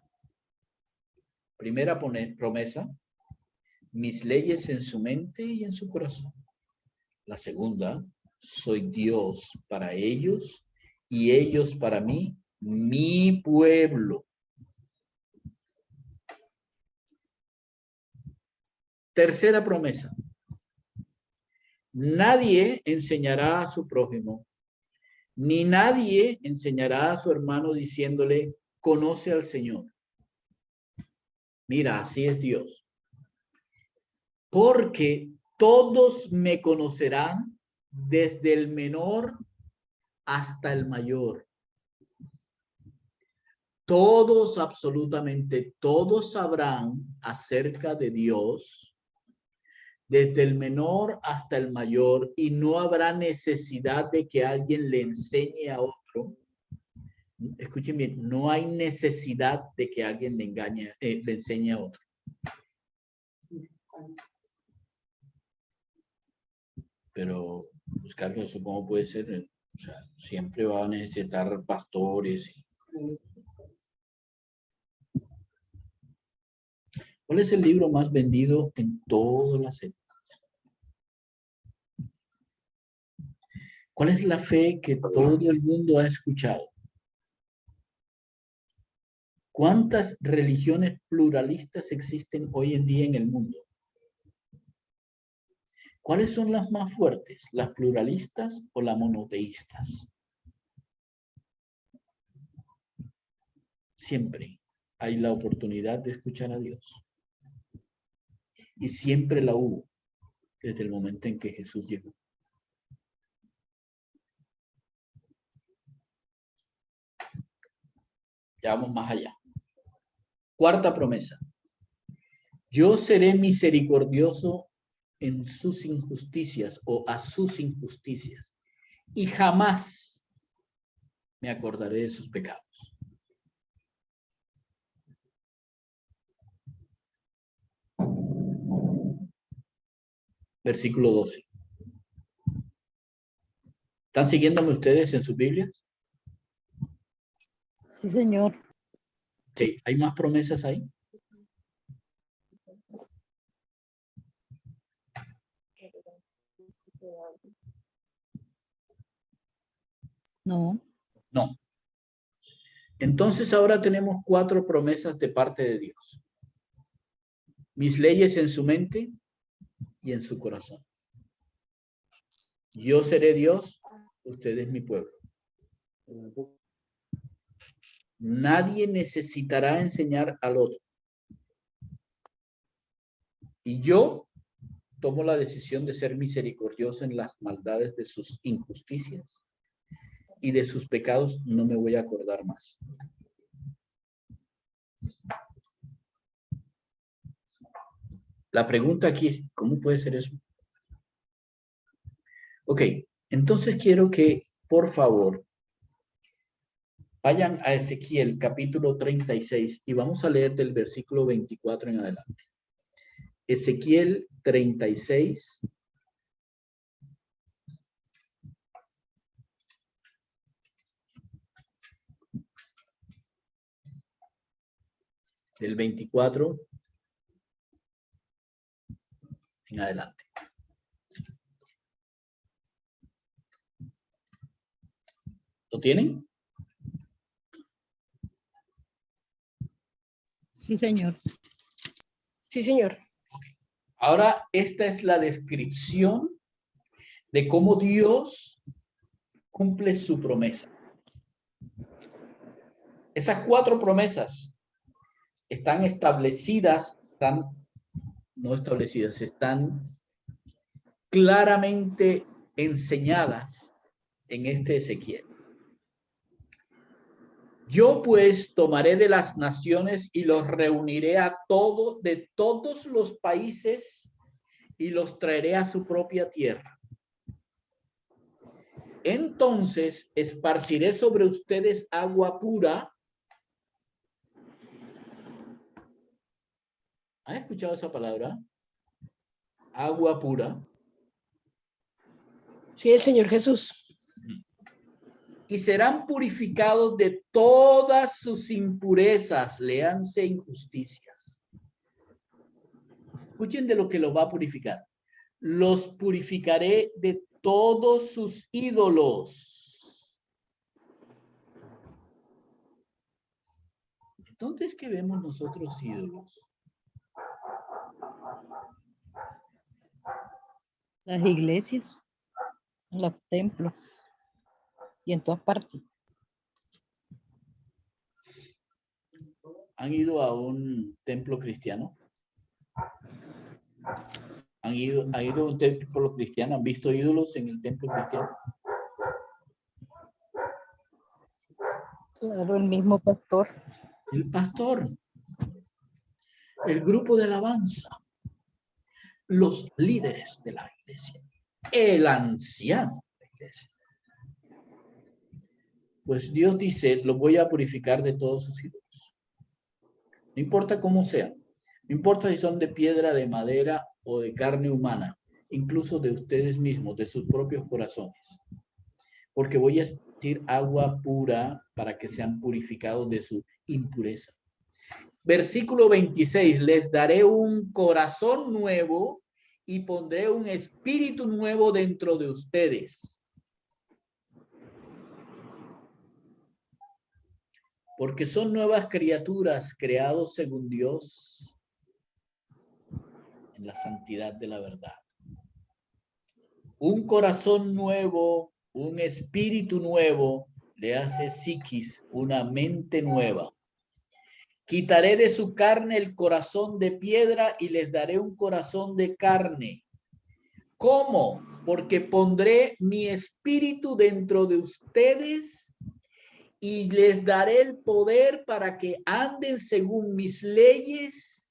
[SPEAKER 1] Primera promesa. Mis leyes en su mente y en su corazón. La segunda, soy Dios para ellos y ellos para mí, mi pueblo. Tercera promesa. Nadie enseñará a su prójimo, ni nadie enseñará a su hermano diciéndole, conoce al Señor. Mira, así es Dios. Porque todos me conocerán desde el menor hasta el mayor. Todos, absolutamente todos sabrán acerca de Dios, desde el menor hasta el mayor, y no habrá necesidad de que alguien le enseñe a otro. Escuchen bien, no hay necesidad de que alguien le enseñe a otro. Pero, pues, Carlos, supongo puede ser, o sea, siempre va a necesitar pastores. ¿Cuál es el libro más vendido en todas las épocas? ¿Cuál es la fe que todo el mundo ha escuchado? ¿Cuántas religiones pluralistas existen hoy en día en el mundo? ¿Cuáles son las más fuertes? ¿Las pluralistas o las monoteístas? Siempre hay la oportunidad de escuchar a Dios. Y siempre la hubo desde el momento en que Jesús llegó. Ya vamos más allá. Cuarta promesa. Yo seré misericordioso en sus injusticias o a sus injusticias y jamás me acordaré de sus pecados. Versículo 12. ¿Están siguiéndome ustedes en sus Biblias?
[SPEAKER 2] Sí, señor.
[SPEAKER 1] Ok, ¿hay más promesas ahí?
[SPEAKER 2] No.
[SPEAKER 1] No. Entonces ahora tenemos 4 promesas de parte de Dios. Mis leyes en su mente y en su corazón. Yo seré Dios, usted es mi pueblo. Nadie necesitará enseñar al otro. Y yo tomo la decisión de ser misericordioso en las maldades de sus injusticias y de sus pecados no me voy a acordar más. La pregunta aquí es, ¿cómo puede ser eso? Ok, entonces quiero que, por favor, vayan a Ezequiel capítulo 36 y vamos a leer del versículo 24 en adelante. Ezequiel 36. Del 24 en adelante. ¿Lo tienen?
[SPEAKER 2] Sí, señor.
[SPEAKER 4] Sí, señor.
[SPEAKER 1] Ahora, esta es la descripción de cómo Dios cumple su promesa. Esas 4 promesas están establecidas, no establecidas, están claramente enseñadas en este Ezequiel. Yo pues tomaré de las naciones y los reuniré a todos de todos los países y los traeré a su propia tierra. Entonces esparciré sobre ustedes agua pura. ¿Han escuchado esa palabra? Agua pura.
[SPEAKER 4] Sí, el Señor Jesús.
[SPEAKER 1] Y serán purificados de todas sus impurezas, léanse injusticias. Escuchen de lo que los va a purificar. Los purificaré de todos sus ídolos. ¿Dónde es que vemos nosotros ídolos?
[SPEAKER 2] Las iglesias, los templos y en todas partes.
[SPEAKER 1] ¿Han ido a un templo cristiano? ¿Han ido a un templo cristiano? ¿Han visto ídolos en el templo cristiano?
[SPEAKER 2] Claro, el mismo pastor.
[SPEAKER 1] El pastor, el grupo de alabanza, los líderes de la iglesia, el anciano de la iglesia. Pues Dios dice, lo voy a purificar de todos sus ídolos. No importa cómo sean, no importa si son de piedra, de madera o de carne humana, incluso de ustedes mismos, de sus propios corazones. Porque voy a decir agua pura para que sean purificados de su impureza. Versículo 26, les daré un corazón nuevo y pondré un espíritu nuevo dentro de ustedes. Porque son nuevas criaturas creados según Dios en la santidad de la verdad. Un corazón nuevo, un espíritu nuevo, le hace psiquis, una mente nueva. Quitaré de su carne el corazón de piedra y les daré un corazón de carne. ¿Cómo? Porque pondré mi espíritu dentro de ustedes y les daré el poder para que anden según mis leyes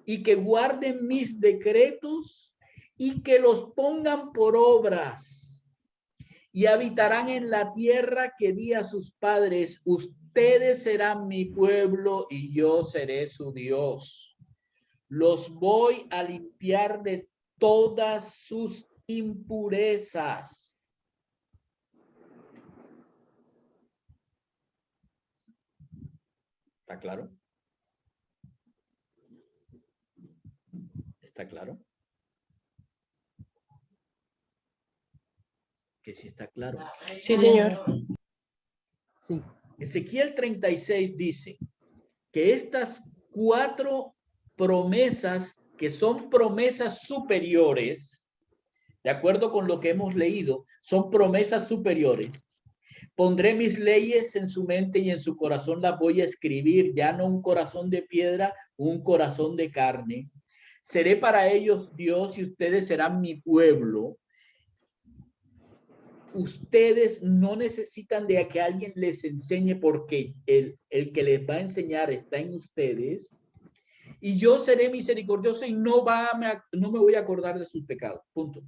[SPEAKER 1] y que guarden mis decretos y que los pongan por obras y habitarán en la tierra que di a sus padres. Ustedes serán mi pueblo y yo seré su Dios. Los voy a limpiar de todas sus impurezas. ¿Está claro? ¿Está claro? Que sí está claro.
[SPEAKER 4] Sí, señor.
[SPEAKER 2] Sí.
[SPEAKER 1] Ezequiel 36 dice que estas 4 promesas, que son promesas superiores, de acuerdo con lo que hemos leído, son promesas superiores. Pondré mis leyes en su mente y en su corazón las voy a escribir, ya no un corazón de piedra, un corazón de carne. Seré para ellos Dios y ustedes serán mi pueblo. Ustedes no necesitan de que alguien les enseñe porque el que les va a enseñar está en ustedes. Y yo seré misericordioso y no me voy a acordar de sus pecados. Punto.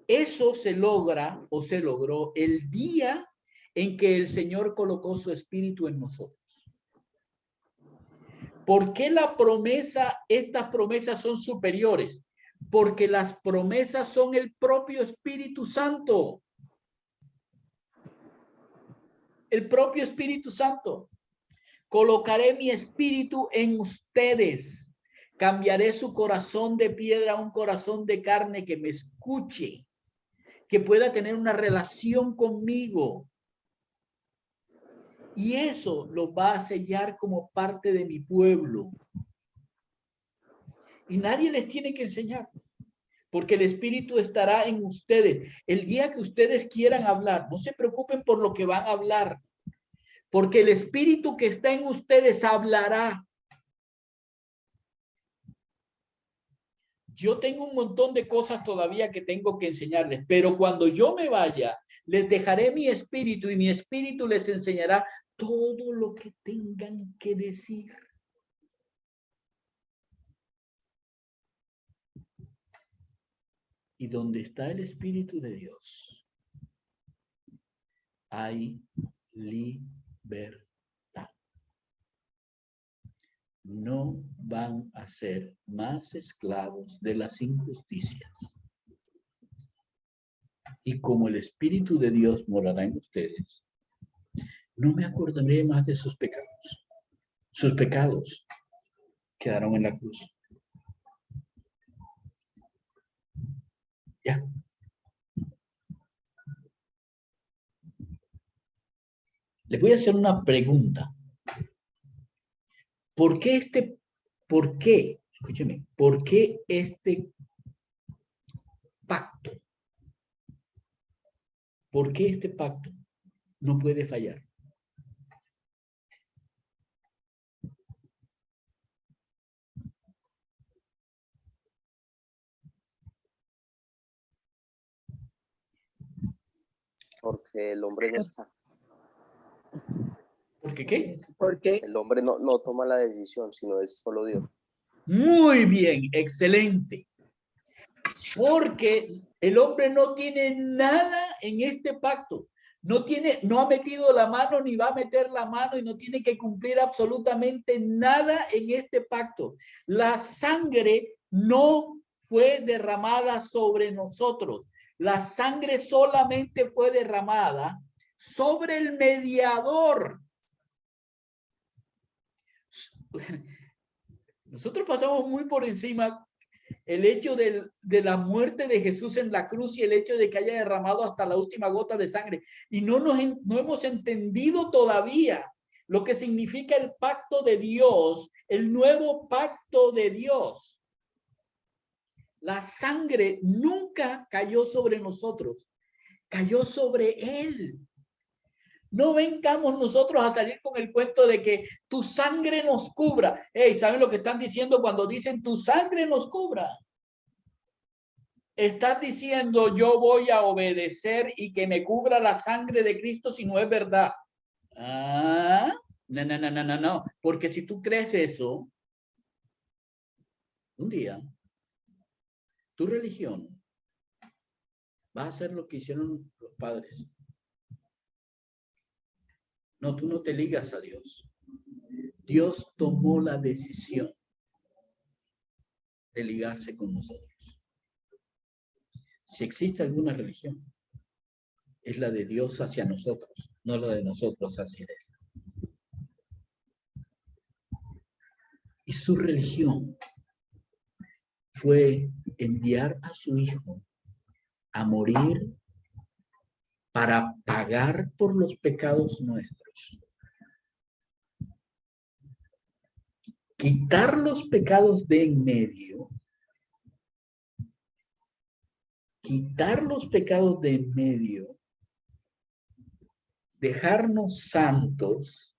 [SPEAKER 1] Eso se logra o se logró el día en que el Señor colocó su espíritu en nosotros. ¿Por qué estas promesas son superiores? Porque las promesas son el propio Espíritu Santo. El propio Espíritu Santo. Colocaré mi espíritu en ustedes. Cambiaré su corazón de piedra a un corazón de carne que me escuche, que pueda tener una relación conmigo. Y eso lo va a sellar como parte de mi pueblo. Y nadie les tiene que enseñar, porque el Espíritu estará en ustedes. El día que ustedes quieran hablar, no se preocupen por lo que van a hablar, porque el Espíritu que está en ustedes hablará. Yo tengo un montón de cosas todavía que tengo que enseñarles, pero cuando yo me vaya, les dejaré mi espíritu y mi espíritu les enseñará todo lo que tengan que decir. Y donde está el Espíritu de Dios, hay libertad. No van a ser más esclavos de las injusticias. Y como el Espíritu de Dios morará en ustedes, no me acordaré más de sus pecados. Sus pecados quedaron en la cruz. Ya. Le voy a hacer una pregunta. ¿Por qué escúcheme, por qué este pacto? ¿Por qué este pacto no puede fallar?
[SPEAKER 5] Porque el hombre no está.
[SPEAKER 1] ¿Por qué qué?
[SPEAKER 7] Porque
[SPEAKER 5] El hombre no toma la decisión, sino es solo Dios.
[SPEAKER 1] Muy bien, excelente. Porque el hombre no tiene nada en este pacto. No ha metido la mano ni va a meter la mano y no tiene que cumplir absolutamente nada en este pacto. La sangre no fue derramada sobre nosotros. La sangre solamente fue derramada sobre el mediador. Nosotros pasamos muy por encima el hecho de la muerte de Jesús en la cruz y el hecho de que haya derramado hasta la última gota de sangre. Y no hemos entendido todavía lo que significa el pacto de Dios, el nuevo pacto de Dios. La sangre nunca cayó sobre nosotros, cayó sobre Él. No vengamos nosotros a salir con el cuento de que tu sangre nos cubra. Hey, ¿saben lo que están diciendo cuando dicen tu sangre nos cubra? Estás diciendo yo voy a obedecer y que me cubra la sangre de Cristo si no es verdad. Ah, no. Porque si tú crees eso, un día, tu religión va a hacer lo que hicieron los padres. No, tú no te ligas a Dios. Dios tomó la decisión de ligarse con nosotros. Si existe alguna religión, es la de Dios hacia nosotros, no la de nosotros hacia Él. su religión fue enviar a su hijo a morir para pagar por los pecados nuestros. Quitar los pecados de en medio. Quitar los pecados de en medio. Dejarnos santos.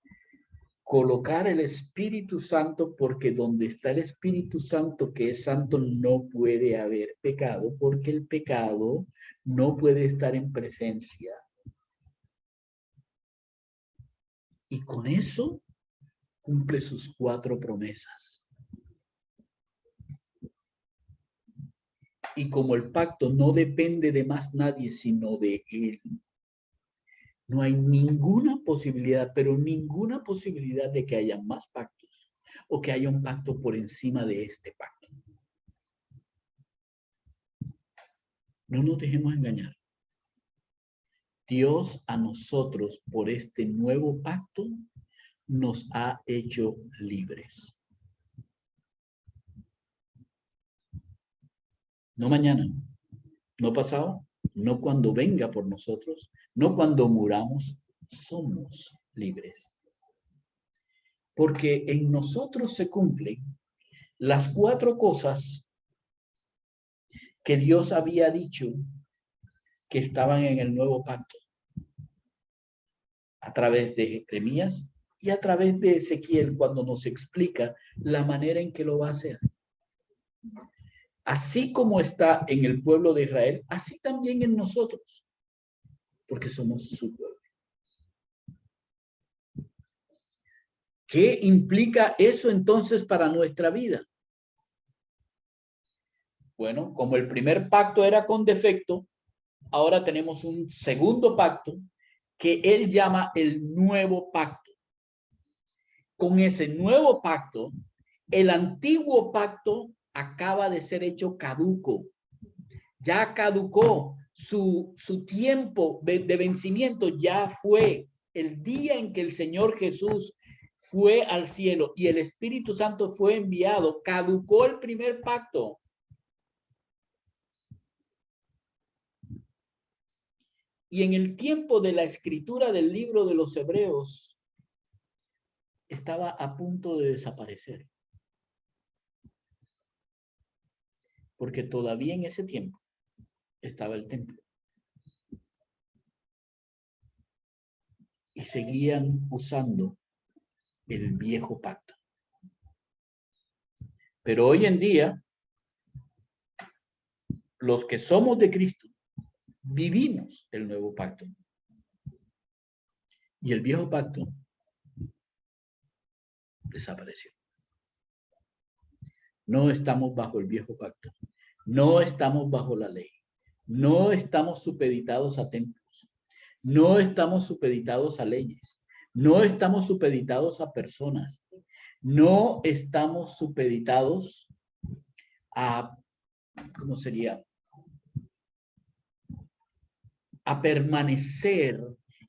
[SPEAKER 1] Colocar el Espíritu Santo, porque donde está el Espíritu Santo que es santo no puede haber pecado, porque el pecado no puede estar en presencia. Y con eso cumple sus 4 promesas. Y como el pacto no depende de más nadie sino de él, no hay ninguna posibilidad, pero ninguna posibilidad de que haya más pactos o que haya un pacto por encima de este pacto. No nos dejemos engañar. Dios a nosotros por este nuevo pacto nos ha hecho libres. No mañana, no pasado, no cuando venga por nosotros, no cuando muramos, somos libres. Porque en nosotros se cumplen las 4 cosas que Dios había dicho que estaban en el nuevo pacto. A través de Jeremías y a través de Ezequiel cuando nos explica la manera en que lo va a hacer. Así como está en el pueblo de Israel, así también en nosotros, porque somos su pueblo. ¿Qué implica eso entonces para nuestra vida? Bueno, como el primer pacto era con defecto, ahora tenemos un segundo pacto que él llama el nuevo pacto. Con ese nuevo pacto, el antiguo pacto acaba de ser hecho caduco. Ya caducó su tiempo de vencimiento, ya fue el día en que el Señor Jesús fue al cielo y el Espíritu Santo fue enviado, caducó el primer pacto. Y en el tiempo de la escritura del libro de los Hebreos, estaba a punto de desaparecer. Porque todavía en ese tiempo estaba el templo. Y seguían usando el viejo pacto. Pero hoy en día, los que somos de Cristo, vivimos el nuevo pacto. Y el viejo pacto desapareció. No estamos bajo el viejo pacto. No estamos bajo la ley. No estamos supeditados a templos. No estamos supeditados a leyes. No estamos supeditados a personas. No estamos supeditados a, ¿cómo sería? A permanecer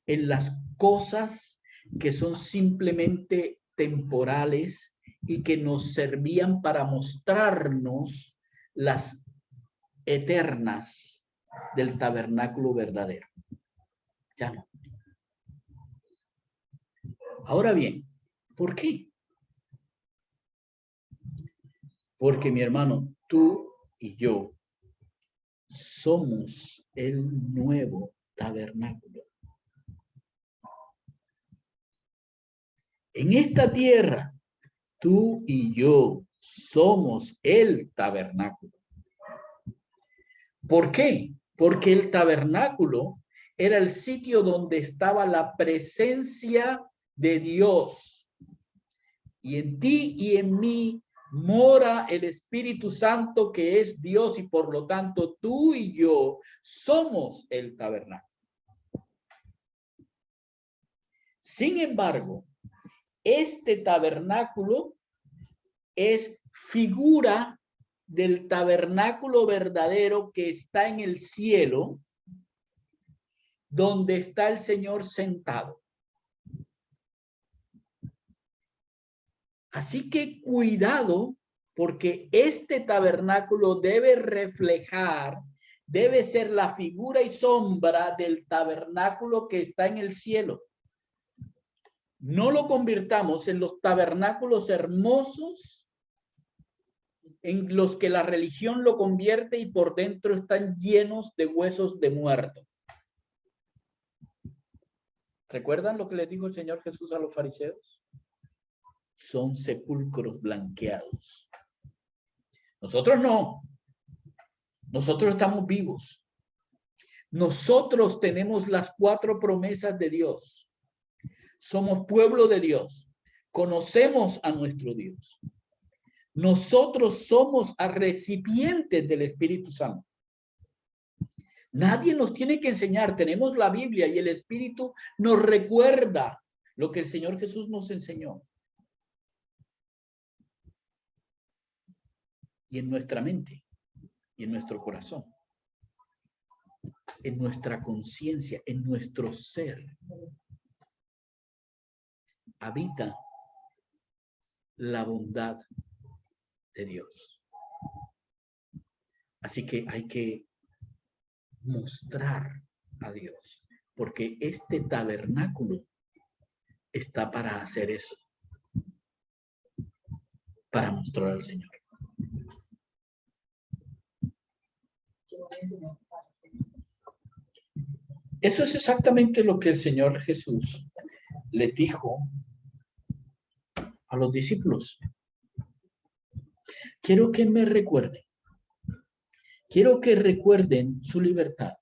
[SPEAKER 1] en las cosas que son simplemente temporales y que nos servían para mostrarnos las eternas del tabernáculo verdadero. Ya no. Ahora bien, ¿por qué? Porque mi hermano, tú y yo somos el nuevo tabernáculo. En esta tierra, tú y yo somos el tabernáculo. ¿Por qué? Porque el tabernáculo era el sitio donde estaba la presencia de Dios. Y en ti y en mí mora el Espíritu Santo que es Dios y por lo tanto tú y yo somos el tabernáculo. Sin embargo, este tabernáculo es figura del tabernáculo verdadero que está en el cielo, donde está el Señor sentado. Así que cuidado, porque este tabernáculo debe reflejar, debe ser la figura y sombra del tabernáculo que está en el cielo. No lo convirtamos en los tabernáculos hermosos en los que la religión lo convierte y por dentro están llenos de huesos de muerto. ¿Recuerdan lo que les dijo el Señor Jesús a los fariseos? Son sepulcros blanqueados. Nosotros no. Nosotros estamos vivos. Nosotros tenemos las 4 promesas de Dios. Somos pueblo de Dios. Conocemos a nuestro Dios. Nosotros somos recipientes del Espíritu Santo. Nadie nos tiene que enseñar. Tenemos la Biblia y el Espíritu nos recuerda lo que el Señor Jesús nos enseñó. Y en nuestra mente, y en nuestro corazón, en nuestra conciencia, en nuestro ser, habita la bondad de Dios. Así que hay que mostrar a Dios, porque este tabernáculo está para hacer eso, para mostrar al Señor. Eso es exactamente lo que el Señor Jesús le dijo a los discípulos. Quiero que me recuerden. Quiero que recuerden su libertad.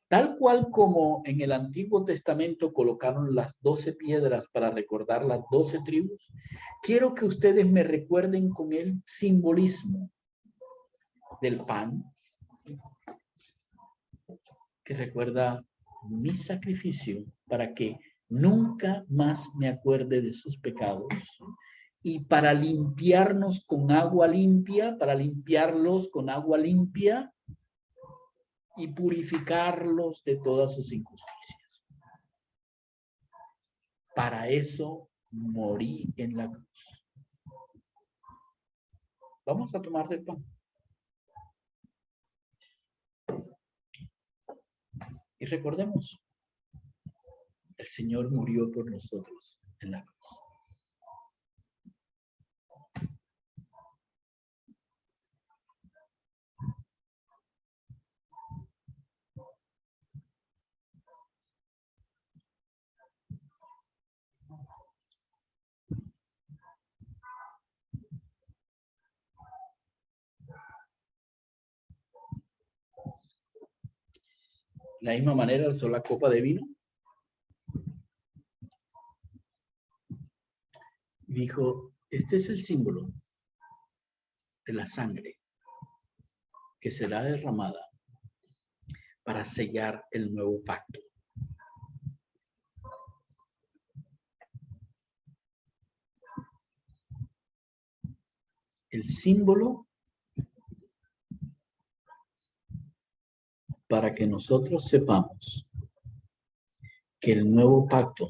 [SPEAKER 1] Tal cual como en el Antiguo Testamento colocaron las 12 piedras para recordar las 12 tribus, quiero que ustedes me recuerden con el simbolismo del pan, que recuerda mi sacrificio para que nunca más me acuerde de sus pecados, y para limpiarnos con agua limpia, para limpiarlos con agua limpia y purificarlos de todas sus injusticias. Para eso morí en la cruz. Vamos a tomar del pan. Y recordemos, el Señor murió por nosotros en la cruz. De la misma manera alzó la copa de vino y dijo, este es el símbolo de la sangre que será derramada para sellar el nuevo pacto. El símbolo para que nosotros sepamos que el nuevo pacto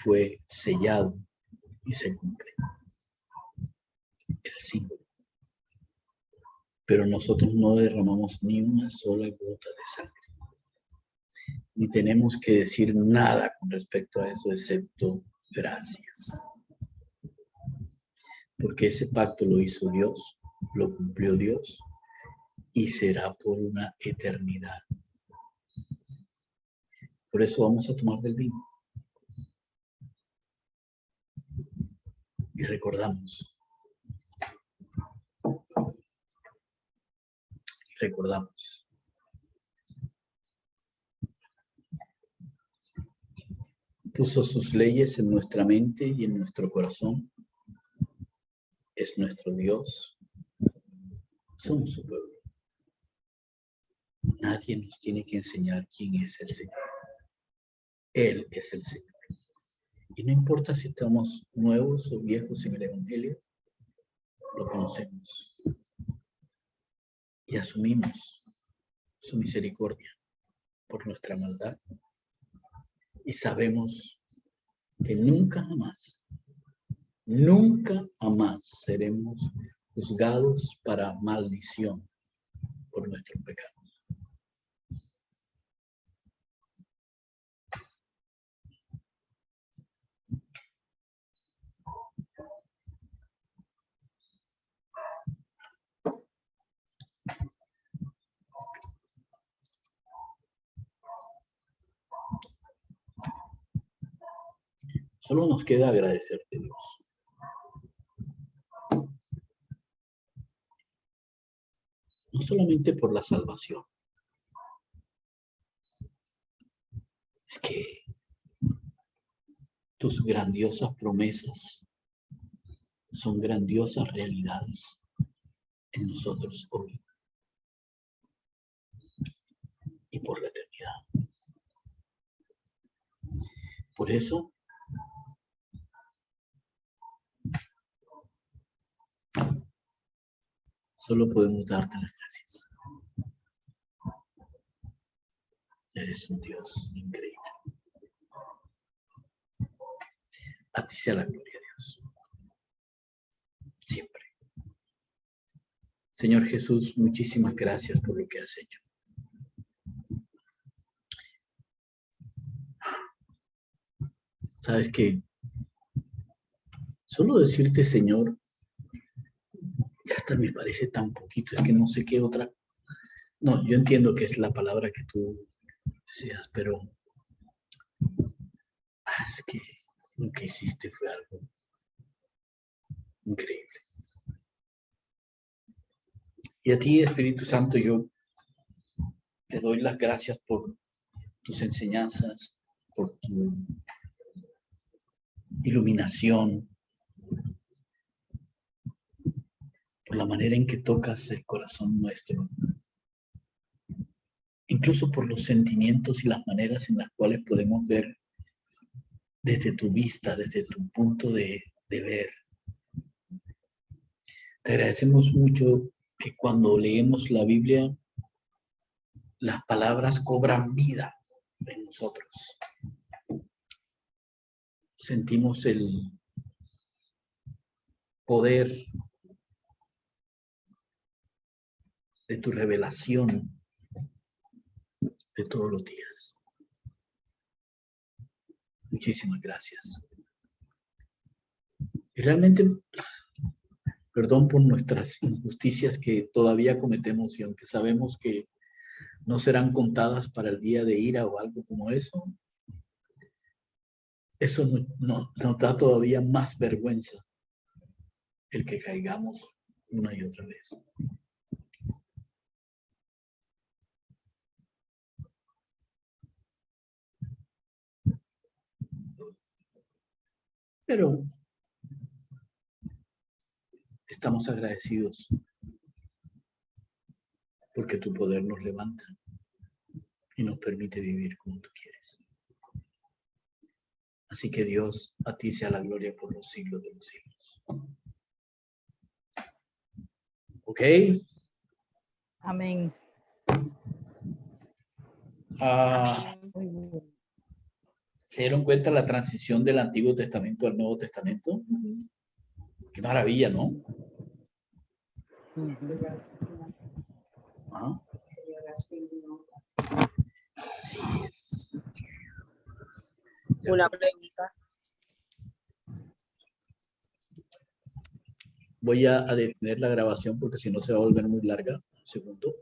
[SPEAKER 1] fue sellado y se cumple. El símbolo. Pero nosotros no derramamos ni una sola gota de sangre. Ni tenemos que decir nada con respecto a eso, excepto gracias. Porque ese pacto lo hizo Dios, lo cumplió Dios, y será por una eternidad. Por eso vamos a tomar del vino. Y recordamos. Recordamos. Puso sus leyes en nuestra mente y en nuestro corazón. Es nuestro Dios. Somos su pueblo. Nadie nos tiene que enseñar quién es el Señor. Él es el Señor. Y no importa si estamos nuevos o viejos en el Evangelio, lo conocemos. Y asumimos su misericordia por nuestra maldad. Y sabemos que nunca jamás nunca jamás seremos juzgados para maldición por nuestros pecados. Solo nos queda agradecerte, Dios. No solamente por la salvación. Es que tus grandiosas promesas son grandiosas realidades en nosotros hoy y por la eternidad. Por eso, solo podemos darte las gracias. Eres un Dios increíble. A ti sea la gloria, Dios. Siempre. Señor Jesús, muchísimas gracias por lo que has hecho. Sabes que solo decirte Señor, ya hasta me parece tan poquito, es que no sé qué otra. No, yo entiendo que es la palabra que tú deseas, pero es que lo que hiciste fue algo increíble. Y a ti, Espíritu Santo, yo te doy las gracias por tus enseñanzas, por tu iluminación, por la manera en que tocas el corazón nuestro, incluso por los sentimientos y las maneras en las cuales podemos ver desde tu vista, desde tu punto de ver. Te agradecemos mucho que cuando leemos la Biblia, las palabras cobran vida en nosotros. Sentimos el poder de tu revelación de todos los días. Muchísimas gracias. Y realmente, perdón por nuestras injusticias que todavía cometemos y aunque sabemos que no serán contadas para el día de ira o algo como eso nos da todavía más vergüenza el que caigamos una y otra vez. Pero estamos agradecidos porque tu poder nos levanta y nos permite vivir como tú quieres. Así que Dios, a ti sea la gloria por los siglos de los siglos. ¿Ok?
[SPEAKER 2] Amén. Muy bien.
[SPEAKER 1] ¿Se dieron cuenta la transición del Antiguo Testamento al Nuevo Testamento? Qué maravilla, ¿no? Ajá. Así es.
[SPEAKER 7] Una pregunta.
[SPEAKER 1] Voy a detener la grabación porque si no se va a volver muy larga. Un segundo.